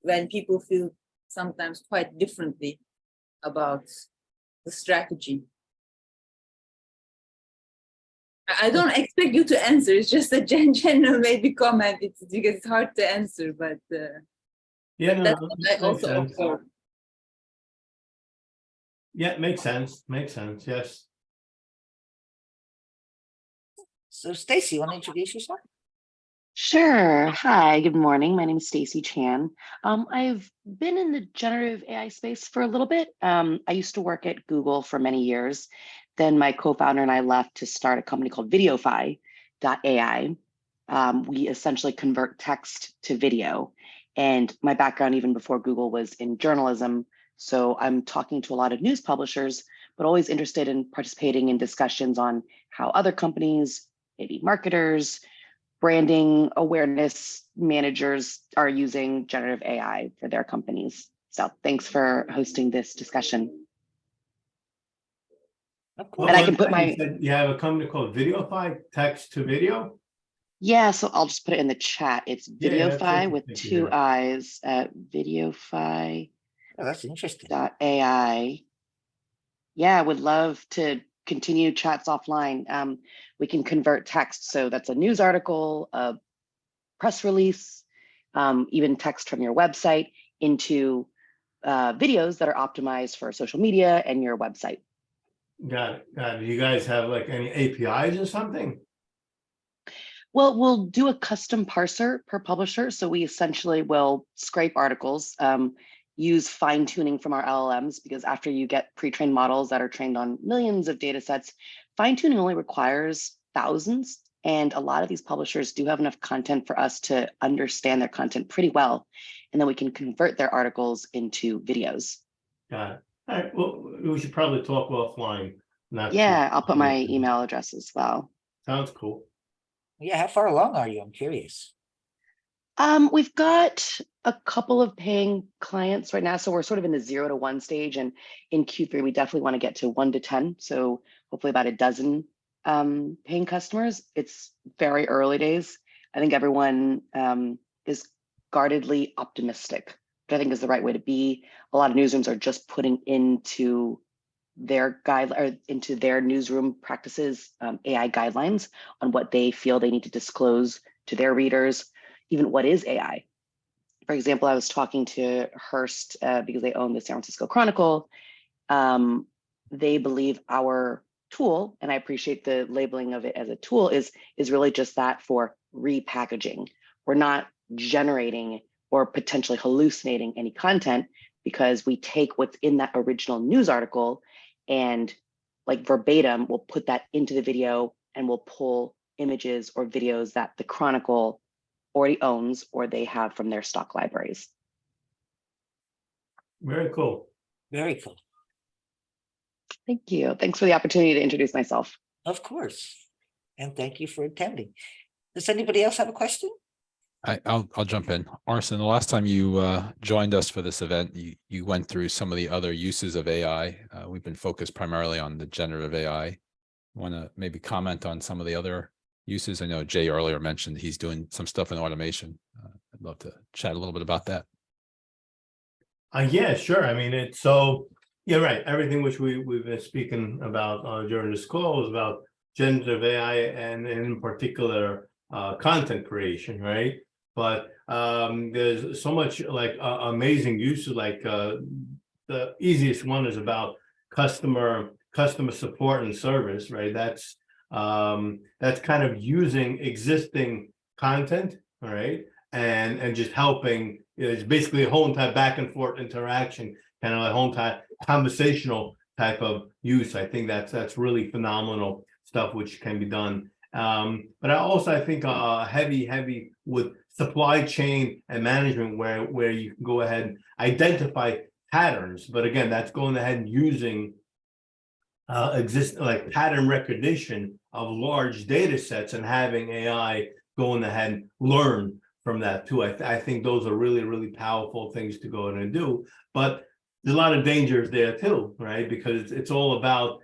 [SPEAKER 13] when people feel sometimes quite differently about the strategy. I don't expect you to answer. It's just a general maybe comment. It's because it's hard to answer, but that's what I also observe.
[SPEAKER 3] Yeah, makes sense. Yes.
[SPEAKER 1] So Stacy, you want to introduce yourself?
[SPEAKER 14] Sure. Hi, good morning. My name is Stacy Chan. I've been in the generative AI space for a little bit. I used to work at Google for many years. Then my co-founder and I left to start a company called Videofy.ai. We essentially convert text to video. And my background, even before Google, was in journalism. So I'm talking to a lot of news publishers, but always interested in participating in discussions on how other companies, maybe marketers, branding awareness managers are using generative AI for their companies. So thanks for hosting this discussion.
[SPEAKER 3] Well,
[SPEAKER 14] and I can put
[SPEAKER 3] you have a company called Videofy, text to video?
[SPEAKER 14] Yeah, so I'll just put it in the chat. It's Videofy with 2 I's at Videofy.
[SPEAKER 1] Oh, that's interesting.
[SPEAKER 14] .ai. Yeah, I would love to continue chats offline. We can convert text. So that's a news article, a press release, even text from your website into videos that are optimized for social media and your website.
[SPEAKER 3] Got it. Got it. Do you guys have like any APIs or something?
[SPEAKER 14] Well, we'll do a custom parser per publisher. So we essentially will scrape articles, use fine tuning from our LLMs, because after you get pre-trained models that are trained on millions of data sets, fine tuning only requires thousands. And a lot of these publishers do have enough content for us to understand their content pretty well. And then we can convert their articles into videos.
[SPEAKER 3] Got it. All right. Well, we should probably talk offline.
[SPEAKER 14] Yeah, I'll put my email address as well.
[SPEAKER 3] Sounds cool.
[SPEAKER 1] Yeah, how far along are you? I'm curious.
[SPEAKER 14] We've got a couple of paying clients right now. So we're sort of in the 0 to 1 stage. And in Q3, we definitely want to get to 1 to 10. So hopefully about a dozen paying customers. It's very early days. I think everyone is guardedly optimistic, which I think is the right way to be. A lot of newsrooms are just putting into their into their newsroom practices, AI guidelines on what they feel they need to disclose to their readers, even what is AI. For example, I was talking to Hearst because they own the San Francisco Chronicle. They believe our tool, and I appreciate the labeling of it as a tool, is really just that, for repackaging. We're not generating or potentially hallucinating any content, because we take what's in that original news article and, like verbatim, we'll put that into the video, and we'll pull images or videos that the Chronicle already owns or they have from their stock libraries.
[SPEAKER 3] Very cool.
[SPEAKER 1] Very cool.
[SPEAKER 14] Thank you. Thanks for the opportunity to introduce myself.
[SPEAKER 1] Of course. And thank you for attending. Does anybody else have a question?
[SPEAKER 2] I'll jump in. Arsen, the last time you joined us for this event, you went through some of the other uses of AI. We've been focused primarily on the generative AI. Want to maybe comment on some of the other uses? I know Jay earlier mentioned he's doing some stuff in automation. I'd love to chat a little bit about that.
[SPEAKER 3] Yeah, sure. I mean, it's so, yeah, right. Everything which we've been speaking about during this call is about generative AI and in particular content creation, right? But there's so much like amazing uses. Like the easiest one is about customer support and service, right? That's kind of using existing content, all right, and just helping. It's basically a whole entire back and forth interaction, kind of a whole entire conversational type of use. I think that's really phenomenal stuff which can be done. But I think heavy with supply chain and management, where you can go ahead and identify patterns. But again, that's going ahead and using like pattern recognition of large data sets and having AI going ahead and learn from that too. I think those are really, really powerful things to go in and do. But there's a lot of dangers there too, right? Because it's all about,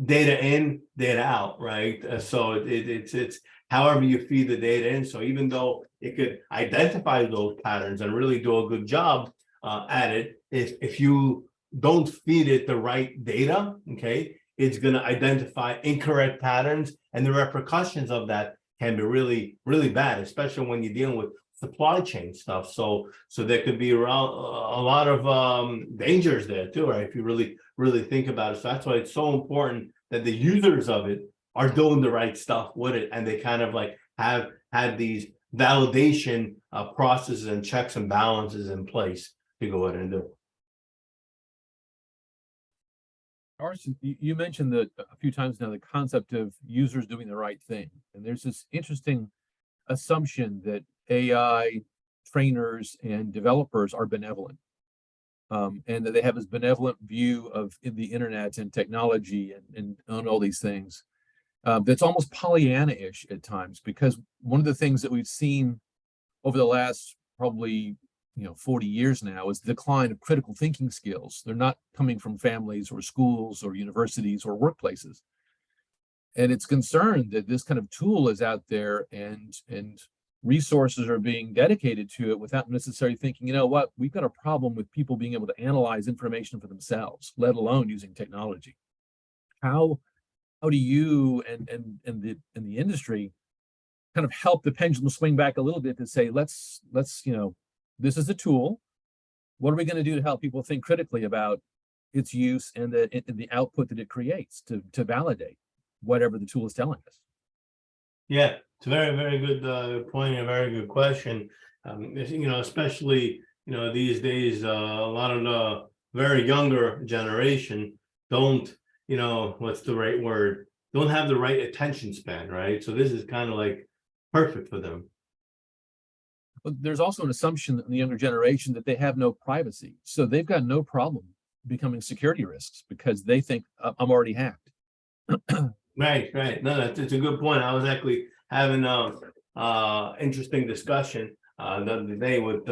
[SPEAKER 3] data in, data out, right? So it's however you feed the data in. So even though it could identify those patterns and really do a good job at it, if you don't feed it the right data, okay, it's going to identify incorrect patterns, and the repercussions of that can be really, really bad, especially when you're dealing with supply chain stuff. So there could be around a lot of dangers there too, right? If you really think about it. So that's why it's so important that the users of it are doing the right stuff with it, and they kind of like have had these validation processes and checks and balances in place to go ahead and do.
[SPEAKER 9] Arsen, you mentioned that a few times now, the concept of users doing the right thing. And there's this interesting assumption that AI trainers and developers are benevolent, and that they have this benevolent view of the internet and technology and all these things. That's almost Pollyanna-ish at times, because one of the things that we've seen over the last probably 40 years now is the decline of critical thinking skills. They're not coming from families or schools or universities or workplaces. And it's concerned that this kind of tool is out there and resources are being dedicated to it without necessarily thinking, what, we've got a problem with people being able to analyze information for themselves, let alone using technology. How do you and the industry kind of help the pendulum swing back a little bit to say, let's this is a tool. What are we going to do to help people think critically about its use and the output that it creates to validate whatever the tool is telling us?
[SPEAKER 3] Yeah, it's a very, very good point, a very good question. Especially, these days, a lot of the very younger generation don't, what's the right word? Don't have the right attention span, right? So this is kind of like perfect for them.
[SPEAKER 9] But there's also an assumption in the younger generation that they have no privacy. So they've got no problem becoming security risks because they think I'm already hacked.
[SPEAKER 3] Right. No, it's a good point. I was actually having interesting discussion the other day with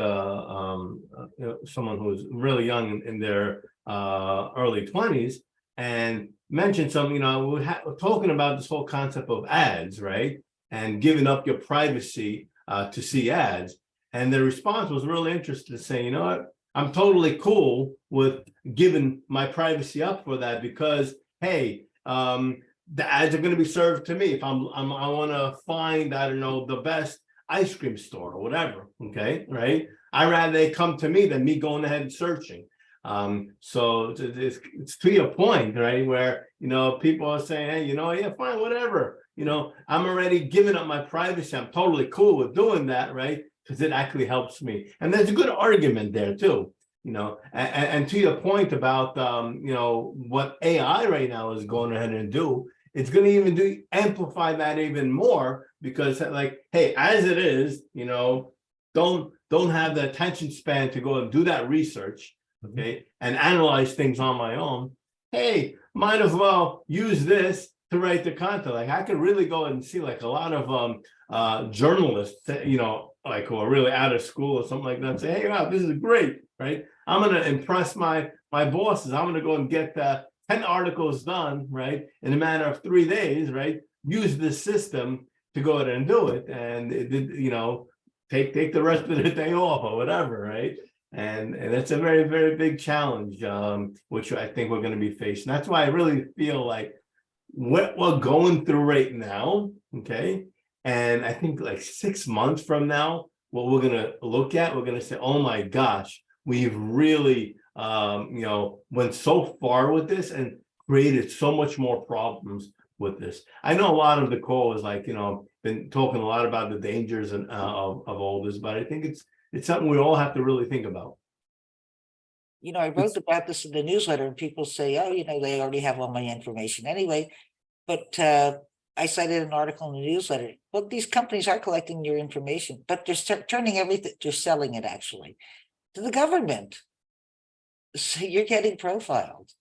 [SPEAKER 3] someone who's really young in their early 20s and mentioned something. We're talking about this whole concept of ads, right? And giving up your privacy to see ads. And the response was really interesting, saying, you know what, I'm totally cool with giving my privacy up for that because, hey, the ads are going to be served to me if I want to find, I don't know, the best ice cream store or whatever. Okay, right? I'd rather they come to me than me going ahead and searching. So it's to your point, right? Where, people are saying, hey, yeah, fine, whatever. I'm already giving up my privacy. I'm totally cool with doing that, right? Because it actually helps me. And there's a good argument there too, and to your point about, what AI right now is going ahead and do, it's going to even amplify that even more because like, hey, as it is, don't have the attention span to go and do that research, okay, and analyze things on my own. Hey, might as well use this to write the content. Like I could really go and see like a lot of journalists, like who are really out of school or something like that, say, hey, wow, this is great, right? I'm going to impress my bosses. I'm going to go and get 10 articles done, right, in a matter of 3 days, right? Use this system to go ahead and do it, and take the rest of the day off or whatever, right? And that's a very, very big challenge, which I think we're going to be facing. That's why I really feel like what we're going through right now, okay, and I think like 6 months from now, what we're going to look at, we're going to say, oh my gosh, we've really went so far with this and created so much more problems with this. I know a lot of the call is like, been talking a lot about the dangers and of all this, but I think it's something we all have to really think about.
[SPEAKER 1] I wrote about this in the newsletter and people say, oh, they already have all my information anyway. But I cited an article in the newsletter. Well, these companies are collecting your information, but they're turning everything, they're selling it actually to the government. So you're getting profiled.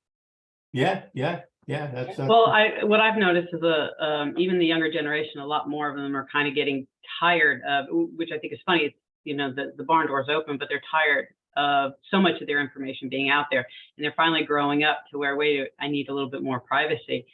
[SPEAKER 3] Yeah. That's
[SPEAKER 5] well. What I've noticed is even the younger generation, a lot more of them are kind of getting tired of, which I think is funny. It's, the barn door's open, but they're tired of so much of their information being out there, and they're finally growing up to where, wait, I need a little bit more privacy.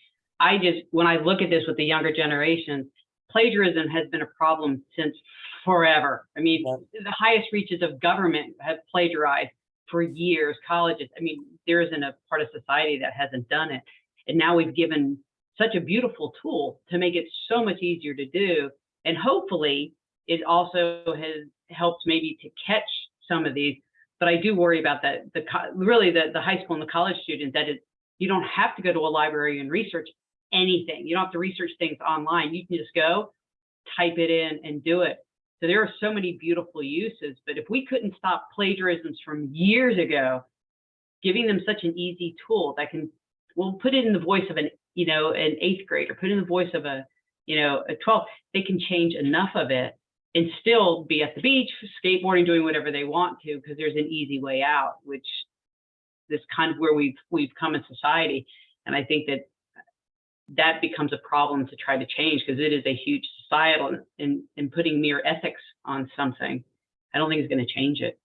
[SPEAKER 5] When I look at this with the younger generations, plagiarism has been a problem since forever. I mean, the highest reaches of government have plagiarized for years, colleges. I mean, there isn't a part of society that hasn't done it. And now we've given such a beautiful tool to make it so much easier to do. And hopefully it also has helped maybe to catch some of these. But I do worry about that. Really the high school and the college students, you don't have to go to a library and research anything. You don't have to research things online. You can just go, type it in and do it. So there are so many beautiful uses, but if we couldn't stop plagiarisms from years ago, giving them such an easy tool that we'll put it in the voice of an 8th grader, put it in the voice of a 12th, they can change enough of it and still be at the beach, skateboarding, doing whatever they want to, because there's an easy way out, which is kind of where we've come in society. And I think that becomes a problem to try to change, because it is a huge societal, and putting mere ethics on something, I don't think it's going to change it,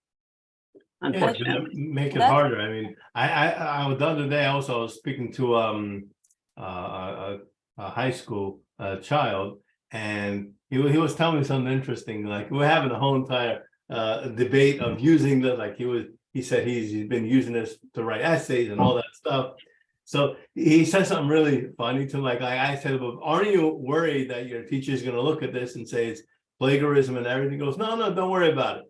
[SPEAKER 5] unfortunately.
[SPEAKER 3] Yeah, make it harder. I mean, I the other day also was speaking to a high school child, and he was telling me something interesting. Like, we're having a whole entire debate of using he said he's been using this to write essays and all that stuff. So he said something really funny to him. Like I said, well, aren't you worried that your teacher is going to look at this and say it's plagiarism and everything? He goes, no, don't worry about it.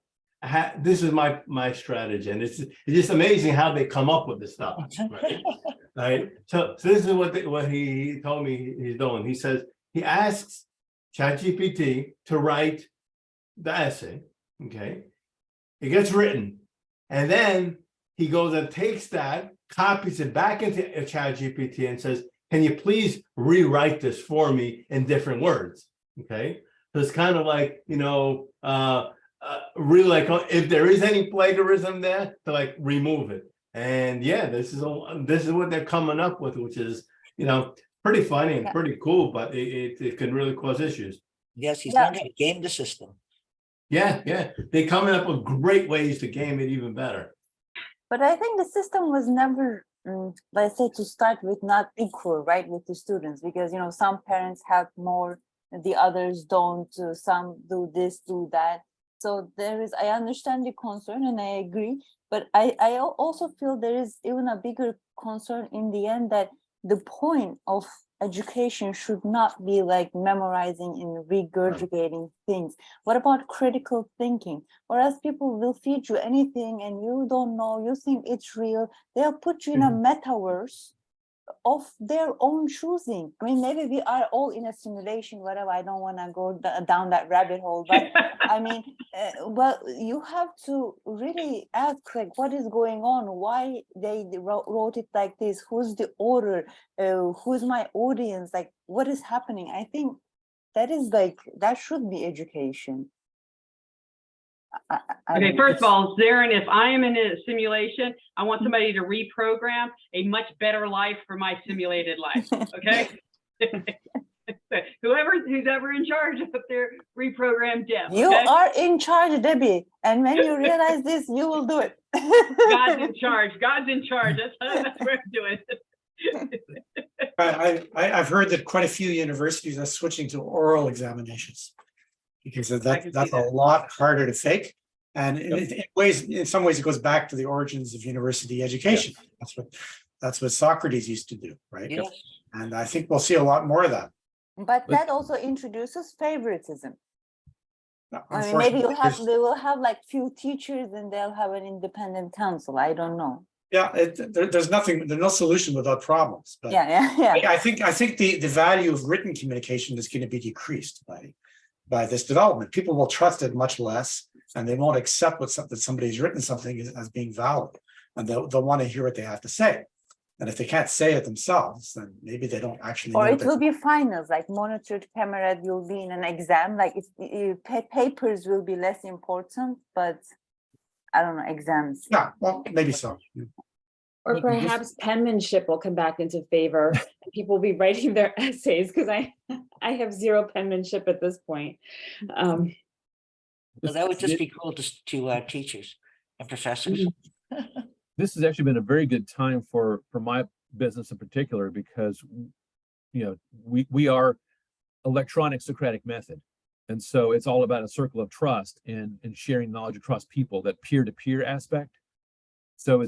[SPEAKER 3] This is my strategy, and it's just amazing how they come up with this stuff. Right? Right? So this is what he told me he's doing. He says he asks ChatGPT to write the essay. Okay, it gets written, and then he goes and takes that, copies it back into ChatGPT, and says, "Can you please rewrite this for me in different words?" Okay, so it's kind of like really like if there is any plagiarism there, to like remove it. And yeah, this is what they're coming up with, which is pretty funny and pretty cool, but it can really cause issues.
[SPEAKER 1] Yes, he's learned how to game the system.
[SPEAKER 3] Yeah, they're coming up with great ways to game it even better.
[SPEAKER 13] But I think the system was never, let's say, to start with, not equal, right, with the students, because some parents have more, the others don't. Some do this, do that. So I understand the concern and I agree, but I also feel there is even a bigger concern in the end, that the point of education should not be like memorizing and regurgitating things. What about critical thinking? Whereas people will feed you anything and you don't know, you think it's real, they'll put you in a metaverse of their own choosing. I mean, maybe we are all in a simulation, whatever. I don't want to go down that rabbit hole, but I mean, well, you have to really ask, like, what is going on? Why they wrote it like this? Who's the author? Who's my audience? Like, what is happening? I think that should be education.
[SPEAKER 5] Okay, first of all, Zarin, if I am in a simulation, I want somebody to reprogram a much better life for my simulated life. Okay. Who's ever in charge of their reprogrammed Deb.
[SPEAKER 13] You are in charge, Debbie. And when you realize this, you will do it.
[SPEAKER 5] God's in charge. God's in charge. That's what I'm doing.
[SPEAKER 7] I've heard that quite a few universities are switching to oral examinations, because that's a lot harder to fake. And in some ways, it goes back to the origins of university education. Yeah. That's what Socrates used to do, right?
[SPEAKER 1] Yes.
[SPEAKER 7] And I think we'll see a lot more of that.
[SPEAKER 13] But that also introduces favoritism. I mean, maybe they will have like few teachers and they'll have an independent council. I don't know.
[SPEAKER 7] Yeah, there's no solution without problems. But
[SPEAKER 13] yeah.
[SPEAKER 7] I think the value of written communication is going to be decreased by this development. People will trust it much less, and they won't accept that somebody's written something as being valid, and they'll want to hear what they have to say. And if they can't say it themselves, then maybe they don't actually.
[SPEAKER 13] Or it will be finals, like monitored camera. You'll be in an exam. Like papers will be less important, but I don't know, exams.
[SPEAKER 7] Yeah, well, maybe so.
[SPEAKER 10] Or perhaps penmanship will come back into favor. People will be writing their essays, because I have zero penmanship at this point.
[SPEAKER 1] Well, that would just be cool to teachers and professors.
[SPEAKER 9] This has actually been a very good time for my business in particular, because we are electronic Socratic method, and so it's all about a circle of trust and sharing knowledge across people, that peer-to-peer aspect. So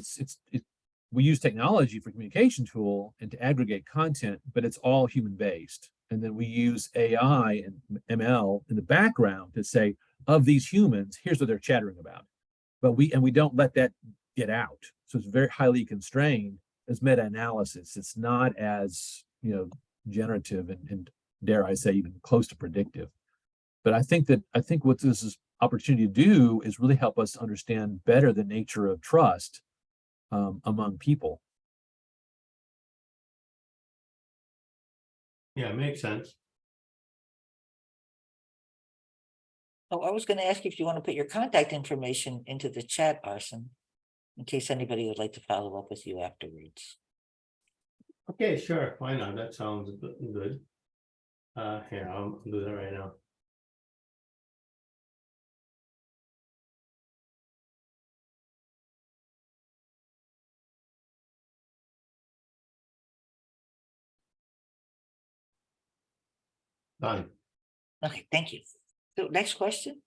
[SPEAKER 9] we use technology for communication tool and to aggregate content, but it's all human based. And then we use AI and ML in the background to say, of these humans, here's what they're chattering about. But we don't let that get out. So it's very highly constrained as meta-analysis. It's not as generative and dare I say even close to predictive. But I think what this is opportunity to do is really help us understand better the nature of trust among people.
[SPEAKER 3] Yeah, it makes sense.
[SPEAKER 1] Oh, I was going to ask you if you want to put your contact information into the chat, Arsen, in case anybody would like to follow up with you afterwards.
[SPEAKER 3] Okay, sure. Why not? That sounds good. Here, I'll do that right now. Done.
[SPEAKER 1] Okay, thank you. So next question.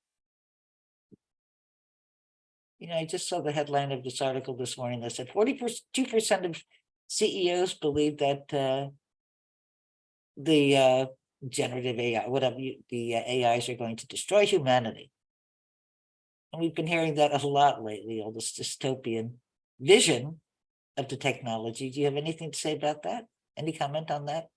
[SPEAKER 1] I just saw the headline of this article this morning that said 42% of CEOs believe that the generative AI, the AIs are going to destroy humanity. And we've been hearing that a lot lately, all this dystopian vision of the technology. Do you have anything to say about that? Any comment on that?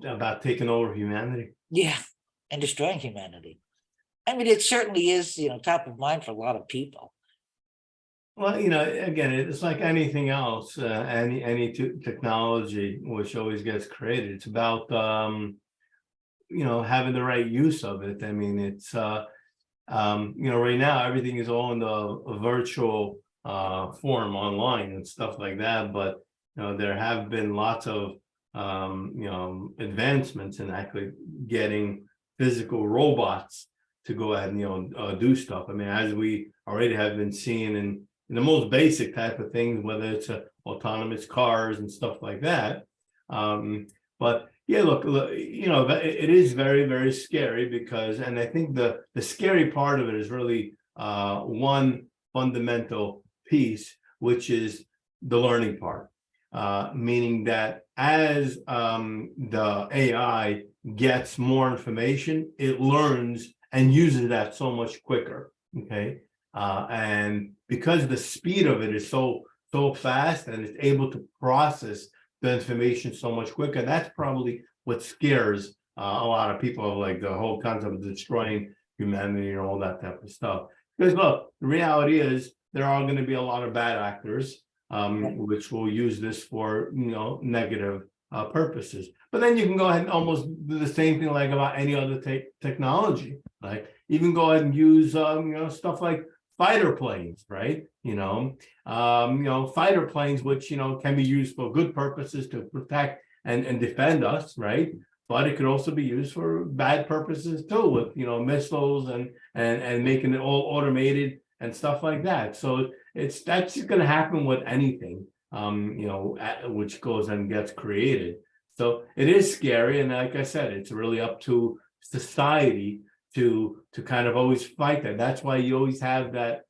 [SPEAKER 3] About taking over humanity.
[SPEAKER 1] Yeah, and destroying humanity. I mean, it certainly is, top of mind for a lot of people.
[SPEAKER 3] Well, again, it's like anything else, any technology which always gets created. It's about having the right use of it. I mean, it's right now everything is all in the virtual form online and stuff like that. But there have been lots of advancements in actually getting physical robots to go ahead and do stuff. I mean, as we already have been seeing in the most basic type of things, whether it's autonomous cars and stuff like that. But yeah, look, it is very, very scary because, and I think the scary part of it is really one fundamental piece, which is the learning part. Meaning that as the AI gets more information, it learns and uses that so much quicker. Okay. And because the speed of it is so fast and it's able to process the information so much quicker, that's probably what scares a lot of people, of like the whole concept of destroying humanity and all that type of stuff. Because look, the reality is there are going to be a lot of bad actors which will use this for negative purposes. But then you can go ahead and almost do the same thing like about any other technology. Like even go ahead and use stuff like fighter planes, right? Fighter planes which can be used for good purposes to protect and defend us, right? But it could also be used for bad purposes too, with missiles and making it all automated and stuff like that. So that's going to happen with anything, which goes and gets created. So it is scary, and like I said, it's really up to society to kind of always fight that. That's why you always have that,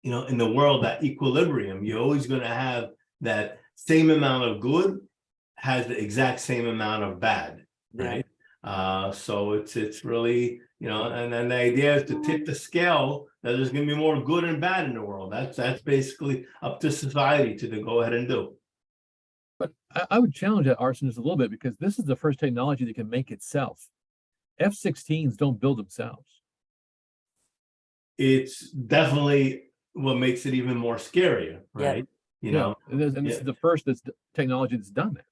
[SPEAKER 3] in the world, that equilibrium. You're always going to have that same amount of good has the exact same amount of bad, right? So it's really, and then the idea is to tip the scale that there's going to be more good and bad in the world. That's basically up to society to go ahead and do.
[SPEAKER 9] But I would challenge that, Arsen, just a little bit, because this is the first technology that can make itself. F-16s don't build themselves.
[SPEAKER 3] It's definitely what makes it even more scarier, right?
[SPEAKER 9] And this is the first technology that's done that.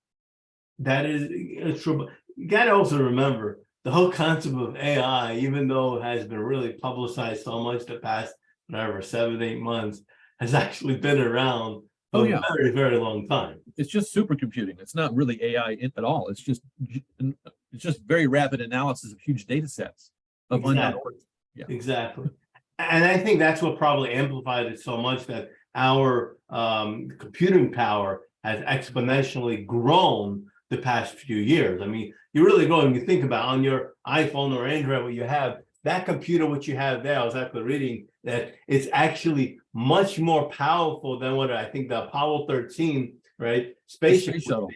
[SPEAKER 3] That is true. You got to also remember the whole concept of AI, even though it has been really publicized so much the past, 7-8 months, has actually been around for a very, very long time.
[SPEAKER 9] It's just supercomputing. It's not really AI at all. It's just very rapid analysis of huge data sets of unknown origin.
[SPEAKER 3] Exactly. And I think that's what probably amplified it so much, that our computing power has exponentially grown the past few years. I mean, you really go and you think about on your iPhone or Android, what you have, that computer, what you have there, I was actually reading that it's actually much more powerful than what I think the Apollo 13, right? Space
[SPEAKER 9] shuttle.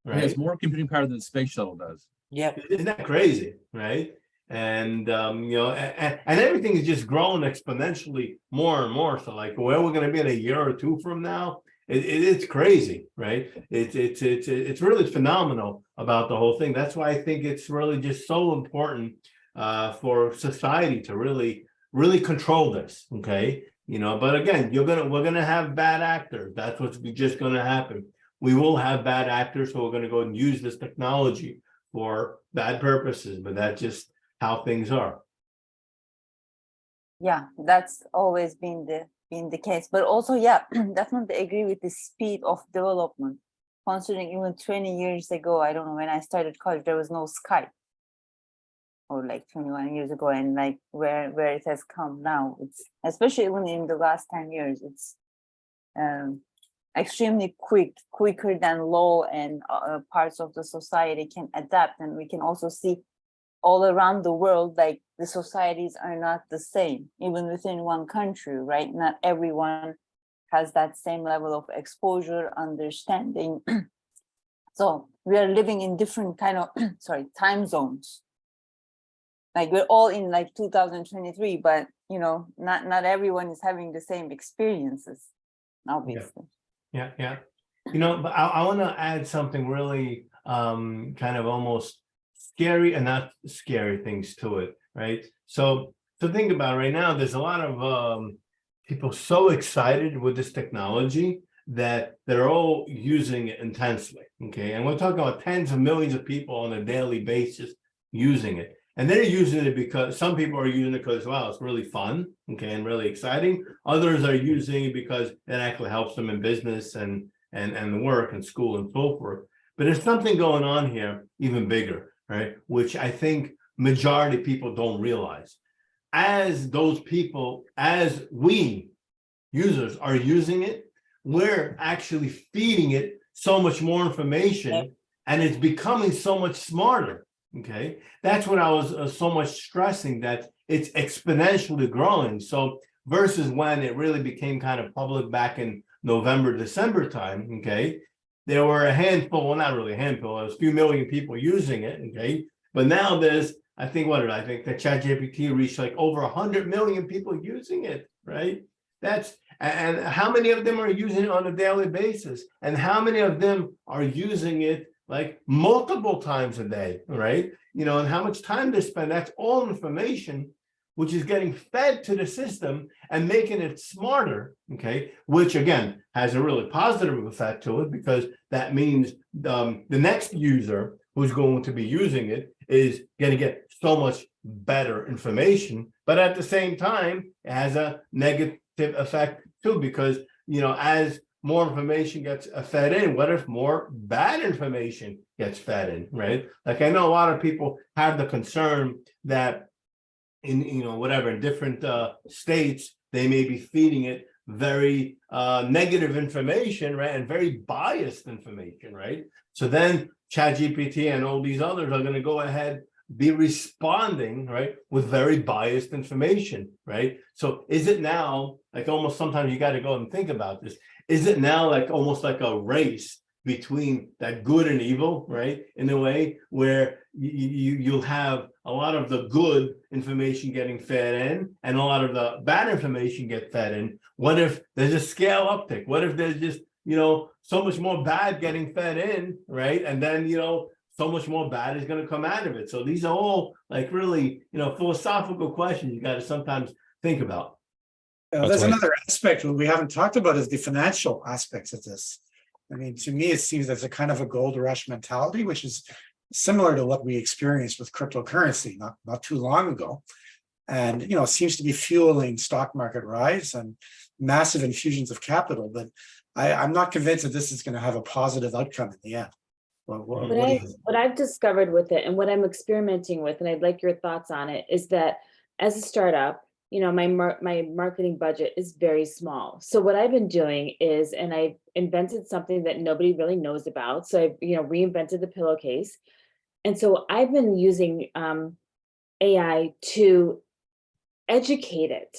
[SPEAKER 3] Right?
[SPEAKER 9] It has more computing power than the space shuttle does.
[SPEAKER 1] Yep.
[SPEAKER 3] Isn't that crazy, right? And and everything is just growing exponentially more and more. So like where we're going to be in a year or two from now, it's crazy, right? It's really phenomenal about the whole thing. That's why I think it's really just so important for society to really control this. Okay, but again, we're gonna have bad actors. That's what's just going to happen. We will have bad actors who are going to go and use this technology for bad purposes, but that's just how things are.
[SPEAKER 13] Yeah, that's always been the case. But also, yeah, definitely agree with the speed of development. Considering even 20 years ago, I don't know, when I started college, there was no Skype. Or like 21 years ago, and like where it has come now, it's especially even in the last 10 years, it's extremely quicker than law and parts of the society can adapt. And we can also see all around the world, like the societies are not the same, even within one country, right? Not everyone has that same level of exposure, understanding. So we are living in different kind of, sorry, time zones. Like we're all in like 2023, but you know, not everyone is having the same experiences, obviously.
[SPEAKER 3] Yeah. You know, but I want to add something really kind of almost scary and not scary things to it, right? So think about it right now, there's a lot of people so excited with this technology that they're all using it intensely, okay? And we're talking about tens of millions of people on a daily basis using it. And they're using it because some people are using it because, wow, it's really fun, okay, and really exciting. Others are using it because it actually helps them in business and work and school and so forth. But there's something going on here even bigger, right? Which I think majority of people don't realize. As those people, as we users are using it, we're actually feeding it so much more information and it's becoming so much smarter. Okay, that's what I was so much stressing, that it's exponentially growing. So versus when it really became kind of public back in November, December time, okay, there were a handful, well, not really a handful, there was a few million people using it, okay, but now there's, I think the ChatGPT reached like over 100 million people using it, right? And how many of them are using it on a daily basis? And how many of them are using it like multiple times a day, right? You know, and how much time they spend, that's all information which is getting fed to the system and making it smarter, okay? Which again, has a really positive effect to it, because that means the next user who's going to be using it is going to get so much better information, but at the same time, it has a negative effect too, because, you know, as more information gets fed in, what if more bad information gets fed in, right? Like I know a lot of people have the concern that in, you know, whatever, in different states, they may be feeding it very negative information, right? And very biased information, right? So then ChatGPT and all these others are going to go ahead, be responding, right, with very biased information, right? So is it now, like almost sometimes you got to go and think about this, is it now like almost like a race between that good and evil, right? In a way where you'll have a lot of the good information getting fed in and a lot of the bad information get fed in. What if there's a scale uptick? What if there's just, you know, so much more bad getting fed in, right? And then, you know, so much more bad is going to come out of it. So these are all like really, you know, philosophical questions you got to sometimes think about.
[SPEAKER 7] There's another aspect that we haven't talked about, is the financial aspects of this. I mean, to me, it seems there's a kind of a gold rush mentality, which is similar to what we experienced with cryptocurrency not too long ago. And, you know, seems to be fueling stock market rise and massive infusions of capital. But I'm not convinced that this is going to have a positive outcome in the end.
[SPEAKER 10] What I've discovered with it and what I'm experimenting with, and I'd like your thoughts on it, is that as a startup, you know, my marketing budget is very small. So what I've been doing is, and I've invented something that nobody really knows about. So I've, you know, reinvented the pillowcase. And so I've been using AI to educate it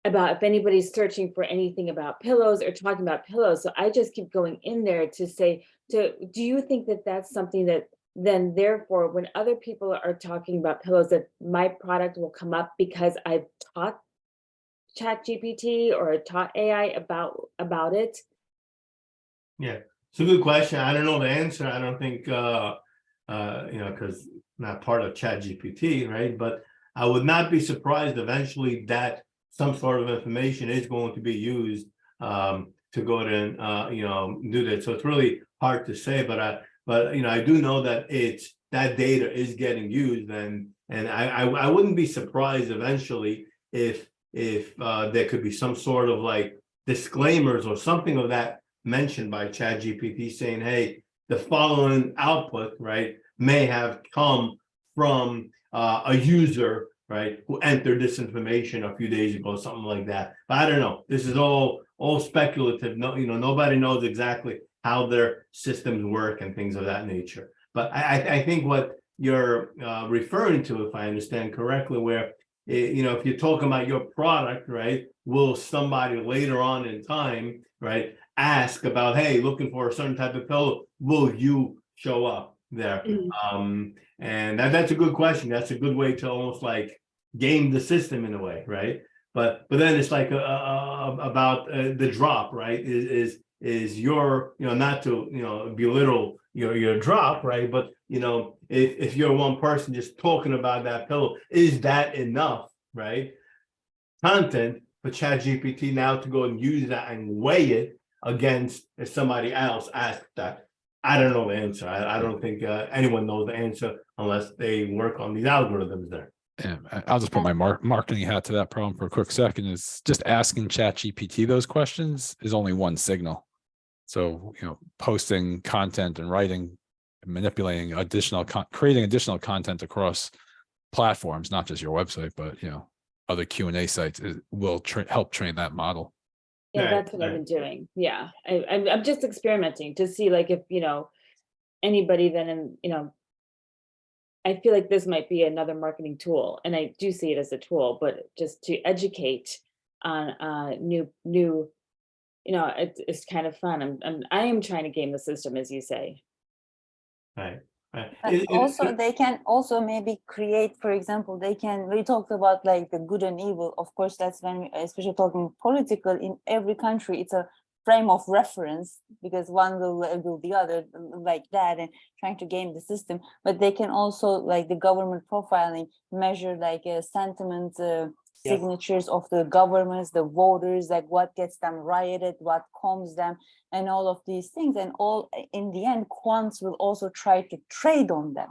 [SPEAKER 10] about if anybody's searching for anything about pillows or talking about pillows. So I just keep going in there to say, do you think that that's something that then therefore when other people are talking about pillows, that my product will come up because I've taught ChatGPT or taught AI about it?
[SPEAKER 3] Yeah, it's a good question. I don't know the answer. I don't think, you know, because not part of ChatGPT, right? But I would not be surprised eventually that some sort of information is going to be used to go ahead and, you know, do that. So it's really hard to say, but you know, I do know that that data is getting used, and I wouldn't be surprised eventually if there could be some sort of like disclaimers or something of that mentioned by ChatGPT saying, hey, the following output, right, may have come from a user, right, who entered this information a few days ago, something like that. But I don't know. This is all speculative. No, you know, nobody knows exactly how their systems work and things of that nature. But I think what you're referring to, if I understand correctly, where if you're talking about your product, right? Will somebody later on in time, right, ask about, hey, looking for a certain type of pillow, will you show up there? And that's a good question. That's a good way to almost like game the system in a way, right? But then it's like about the drop, right? Is your, not to belittle your drop, right? But if you're one person just talking about that pillow, is that enough, right? Content for ChatGPT now to go and use that and weigh it against if somebody else asked that. I don't know the answer. I don't think anyone knows the answer unless they work on these algorithms there.
[SPEAKER 2] Yeah, I'll just put my marketing hat to that problem for a quick second. Is just asking ChatGPT those questions is only one signal. So, posting content and writing, manipulating creating additional content across platforms, not just your website, but, other Q&A sites will help train that model.
[SPEAKER 10] Yeah,
[SPEAKER 3] Right,
[SPEAKER 10] that's what I've
[SPEAKER 3] right.
[SPEAKER 10] been doing. Yeah, I'm just experimenting to see like if anybody then I feel like this might be another marketing tool, and I do see it as a tool, but just to educate on new it's kind of fun. I am trying to game the system, as you say.
[SPEAKER 3] Right.
[SPEAKER 13] And also they can also maybe create, for example, we talked about like the good and evil. Of course, that's when, especially talking political, in every country, it's a frame of reference because one will the other like that, and trying to game the system. But they can also, like the government profiling, measure like sentiment, signatures of the governments, the voters, like what gets them rioted, what calms them, and all of these things. And all in the end, quants will also try to trade on them.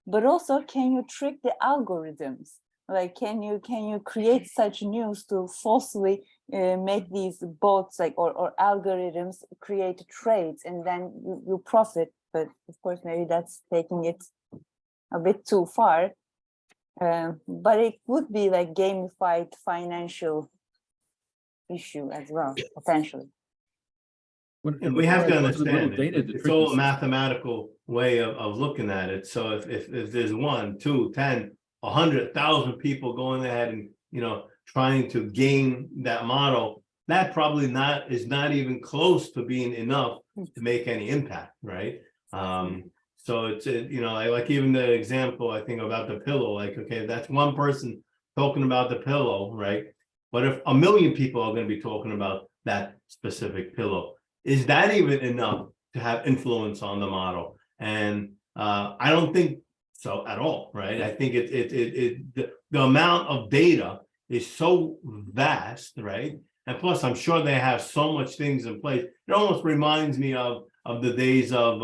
[SPEAKER 13] But also, can you trick the algorithms? Like, can you create such news to falsely make these bots or algorithms create trades, and then you profit? But of course, maybe that's taking it a bit too far. But it would be like gamified financial issue as well, potentially.
[SPEAKER 3] We have to understand it's all a
[SPEAKER 9] system.
[SPEAKER 3] mathematical way of looking at it. So if there's 1, 2, 10, 100,000 people going ahead and trying to game that model, that probably is not even close to being enough to make any impact, right? So it's like even the example I think about the pillow, like, okay, that's one person talking about the pillow, right? But if 1 million people are going to be talking about that specific pillow, is that even enough to have influence on the model? And I don't think so at all, right? I think the amount of data is so vast, right? And plus, I'm sure they have so much things in place. It almost reminds me of the days of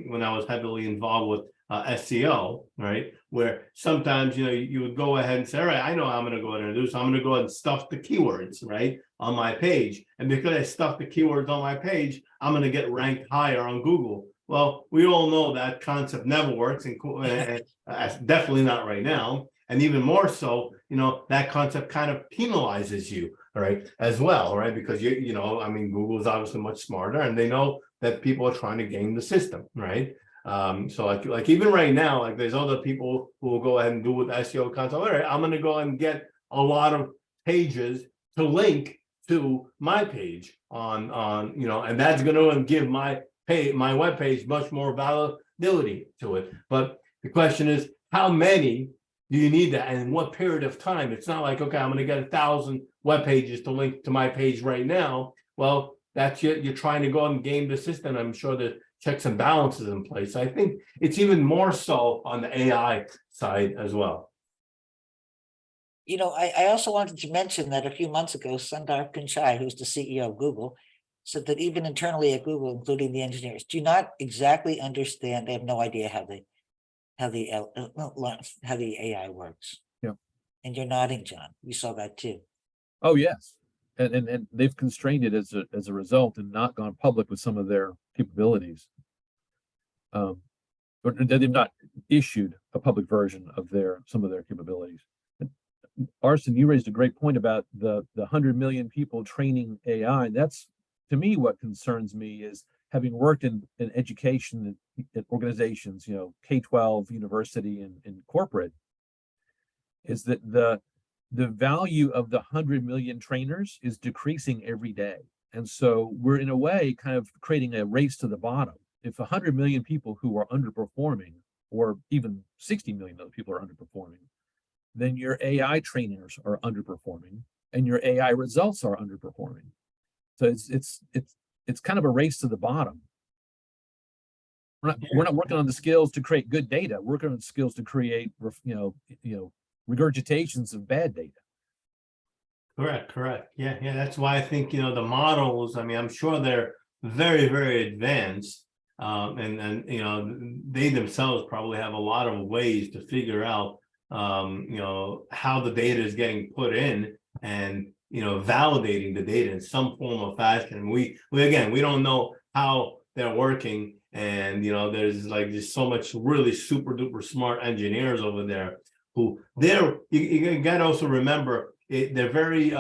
[SPEAKER 3] when I was heavily involved with SEO, right? Where sometimes, you would go ahead and say, all right, I know how I'm going to go ahead and do. So I'm going to go ahead and stuff the keywords, right, on my page. And because I stuff the keywords on my page, I'm going to get ranked higher on Google. Well, we all know that concept never works, and definitely not right now. And even more so, that concept kind of penalizes you, right, as well, right? Because Google is obviously much smarter, and they know that people are trying to game the system, right? So like even right now, like there's other people who will go ahead and do with SEO content. All right, I'm going to go and get a lot of pages to link to my page on and that's going to give my web page much more validity to it. But the question is, how many do you need that, and in what period of time? It's not like, okay, I'm going to get 1,000 web pages to link to my page right now. Well, that's you're trying to go and game the system. I'm sure that checks and balances in place. I think it's even more so on the AI side as well.
[SPEAKER 1] I also wanted to mention that a few months ago, Sundar Pichai, who's the CEO of Google, said that even internally at Google, including the engineers, do not exactly understand. They have no idea how the AI works.
[SPEAKER 9] Yeah.
[SPEAKER 1] And you're nodding, John. You saw that too.
[SPEAKER 9] Oh, yes. And they've constrained it as a result and not gone public with some of their capabilities. Or they've not issued a public version of some of their capabilities. Arsen, you raised a great point about the 100 million people training AI. That's, to me, what concerns me is having worked in education in organizations, K-12, university, and corporate, is that the value of the 100 million trainers is decreasing every day. And so we're in a way kind of creating a race to the bottom. If 100 million people who are underperforming, or even 60 million other people are underperforming, then your AI trainers are underperforming and your AI results are underperforming. So it's kind of a race to the bottom. We're not working on the skills to create good data. We're working on the skills to create, regurgitations of bad data.
[SPEAKER 3] Correct. Yeah. That's why I think, the models, I mean, I'm sure they're very, very advanced. And they themselves probably have a lot of ways to figure out, how the data is getting put in and, validating the data in some form or fashion. We don't know how they're working. And, there's just so much really super duper smart engineers over there who you got to also remember they're very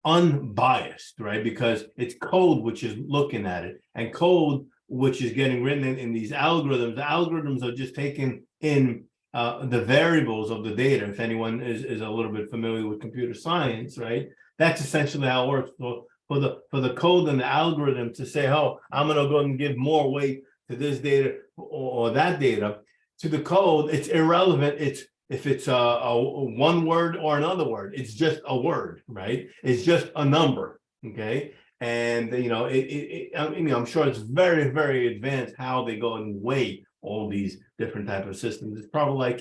[SPEAKER 3] unbiased, right? Because it's code which is looking at it, and code which is getting written in these algorithms. The algorithms are just taking in the variables of the data. If anyone is a little bit familiar with computer science, right? That's essentially how it works. So for the code and the algorithm to say, oh, I'm going to go and give more weight to this data or that data, to the code, it's irrelevant. If it's a one word or another word, it's just a word, right? It's just a number, okay? And I'm sure it's very, very advanced how they go and weigh all these different types of systems. It's probably like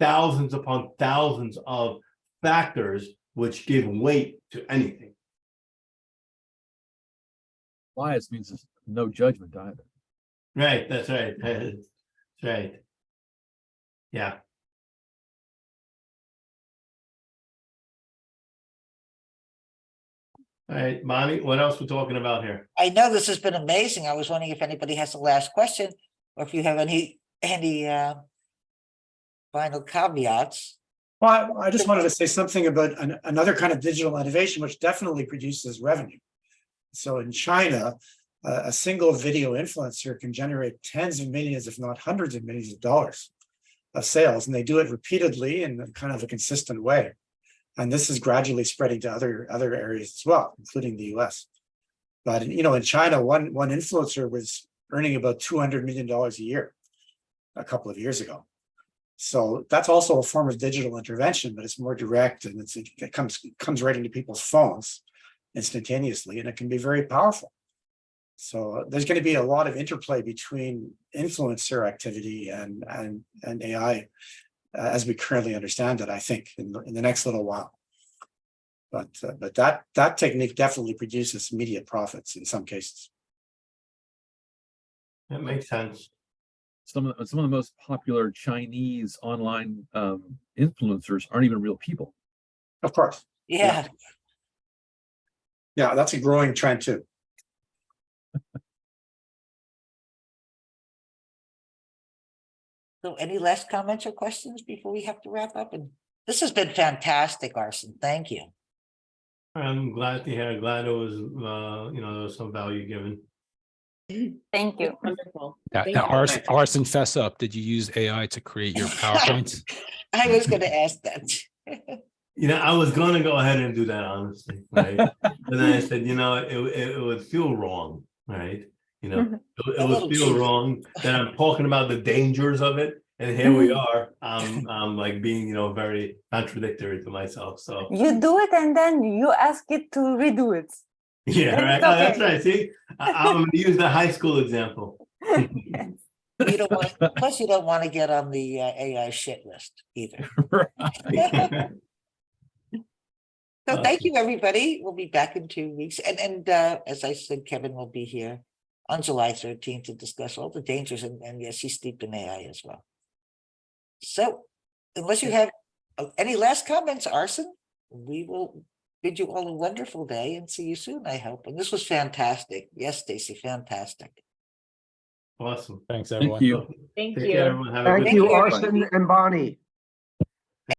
[SPEAKER 3] thousands upon thousands of factors which give weight to anything.
[SPEAKER 9] Bias means there's no judgment either.
[SPEAKER 3] Right. That's right. That's right. Yeah. All right, Bonnie, what else we're talking about here?
[SPEAKER 1] I know this has been amazing. I was wondering if anybody has the last question, or if you have any final caveats.
[SPEAKER 7] Well, I just wanted to say something about another kind of digital innovation, which definitely produces revenue. So in China, a single video influencer can generate tens of millions, if not hundreds of millions of dollars of sales, and they do it repeatedly in kind of a consistent way. And this is gradually spreading to other areas as well, including the US. But in China, one influencer was earning about $200 million a year a couple of years ago. So that's also a form of digital intervention, but it's more direct, and it comes right into people's phones instantaneously, and it can be very powerful. So there's going to be a lot of interplay between influencer activity and AI as we currently understand it, I think, in the next little while. But that technique definitely produces immediate profits in some cases.
[SPEAKER 3] That makes sense.
[SPEAKER 9] Some of the most popular Chinese online influencers aren't even real people.
[SPEAKER 7] Of course.
[SPEAKER 1] Yeah.
[SPEAKER 7] Yeah, that's a growing trend too.
[SPEAKER 1] So any last comments or questions before we have to wrap up? And this has been fantastic, Arsen. Thank you.
[SPEAKER 3] I'm glad to hear. Glad it was, there was some value given.
[SPEAKER 10] Thank you.
[SPEAKER 5] Wonderful.
[SPEAKER 2] Now,
[SPEAKER 5] Thank you.
[SPEAKER 2] Arsen, fess up. Did you use AI to create your PowerPoints?
[SPEAKER 1] I was going to ask that.
[SPEAKER 3] I was going to go ahead and do that, honestly, right? But then I said, it would feel wrong, right? It would feel wrong that I'm talking about the dangers of it, and here we are. I'm like being, very contradictory to myself. So
[SPEAKER 13] You do it and then you ask it to redo it.
[SPEAKER 3] yeah, right. Oh, that's right. See, I'm going to use the high school example.
[SPEAKER 1] You don't want to, plus you don't want to get on the AI shit list either. So thank you, everybody. We'll be back in 2 weeks. And as I said, Kevin will be here on July 13th to discuss all the dangers. And yes, he's steeped in AI as well. So unless you have any last comments, Arsen, we will bid you all a wonderful day and see you soon, I hope. And this was fantastic. Yes, Stacy, fantastic.
[SPEAKER 3] Awesome.
[SPEAKER 2] Thanks, everyone.
[SPEAKER 9] Thank you.
[SPEAKER 5] Thank
[SPEAKER 3] Take
[SPEAKER 5] you.
[SPEAKER 3] care, everyone. Have a
[SPEAKER 4] Thank
[SPEAKER 3] good
[SPEAKER 4] you,
[SPEAKER 3] day.
[SPEAKER 4] Arsen and Bonnie.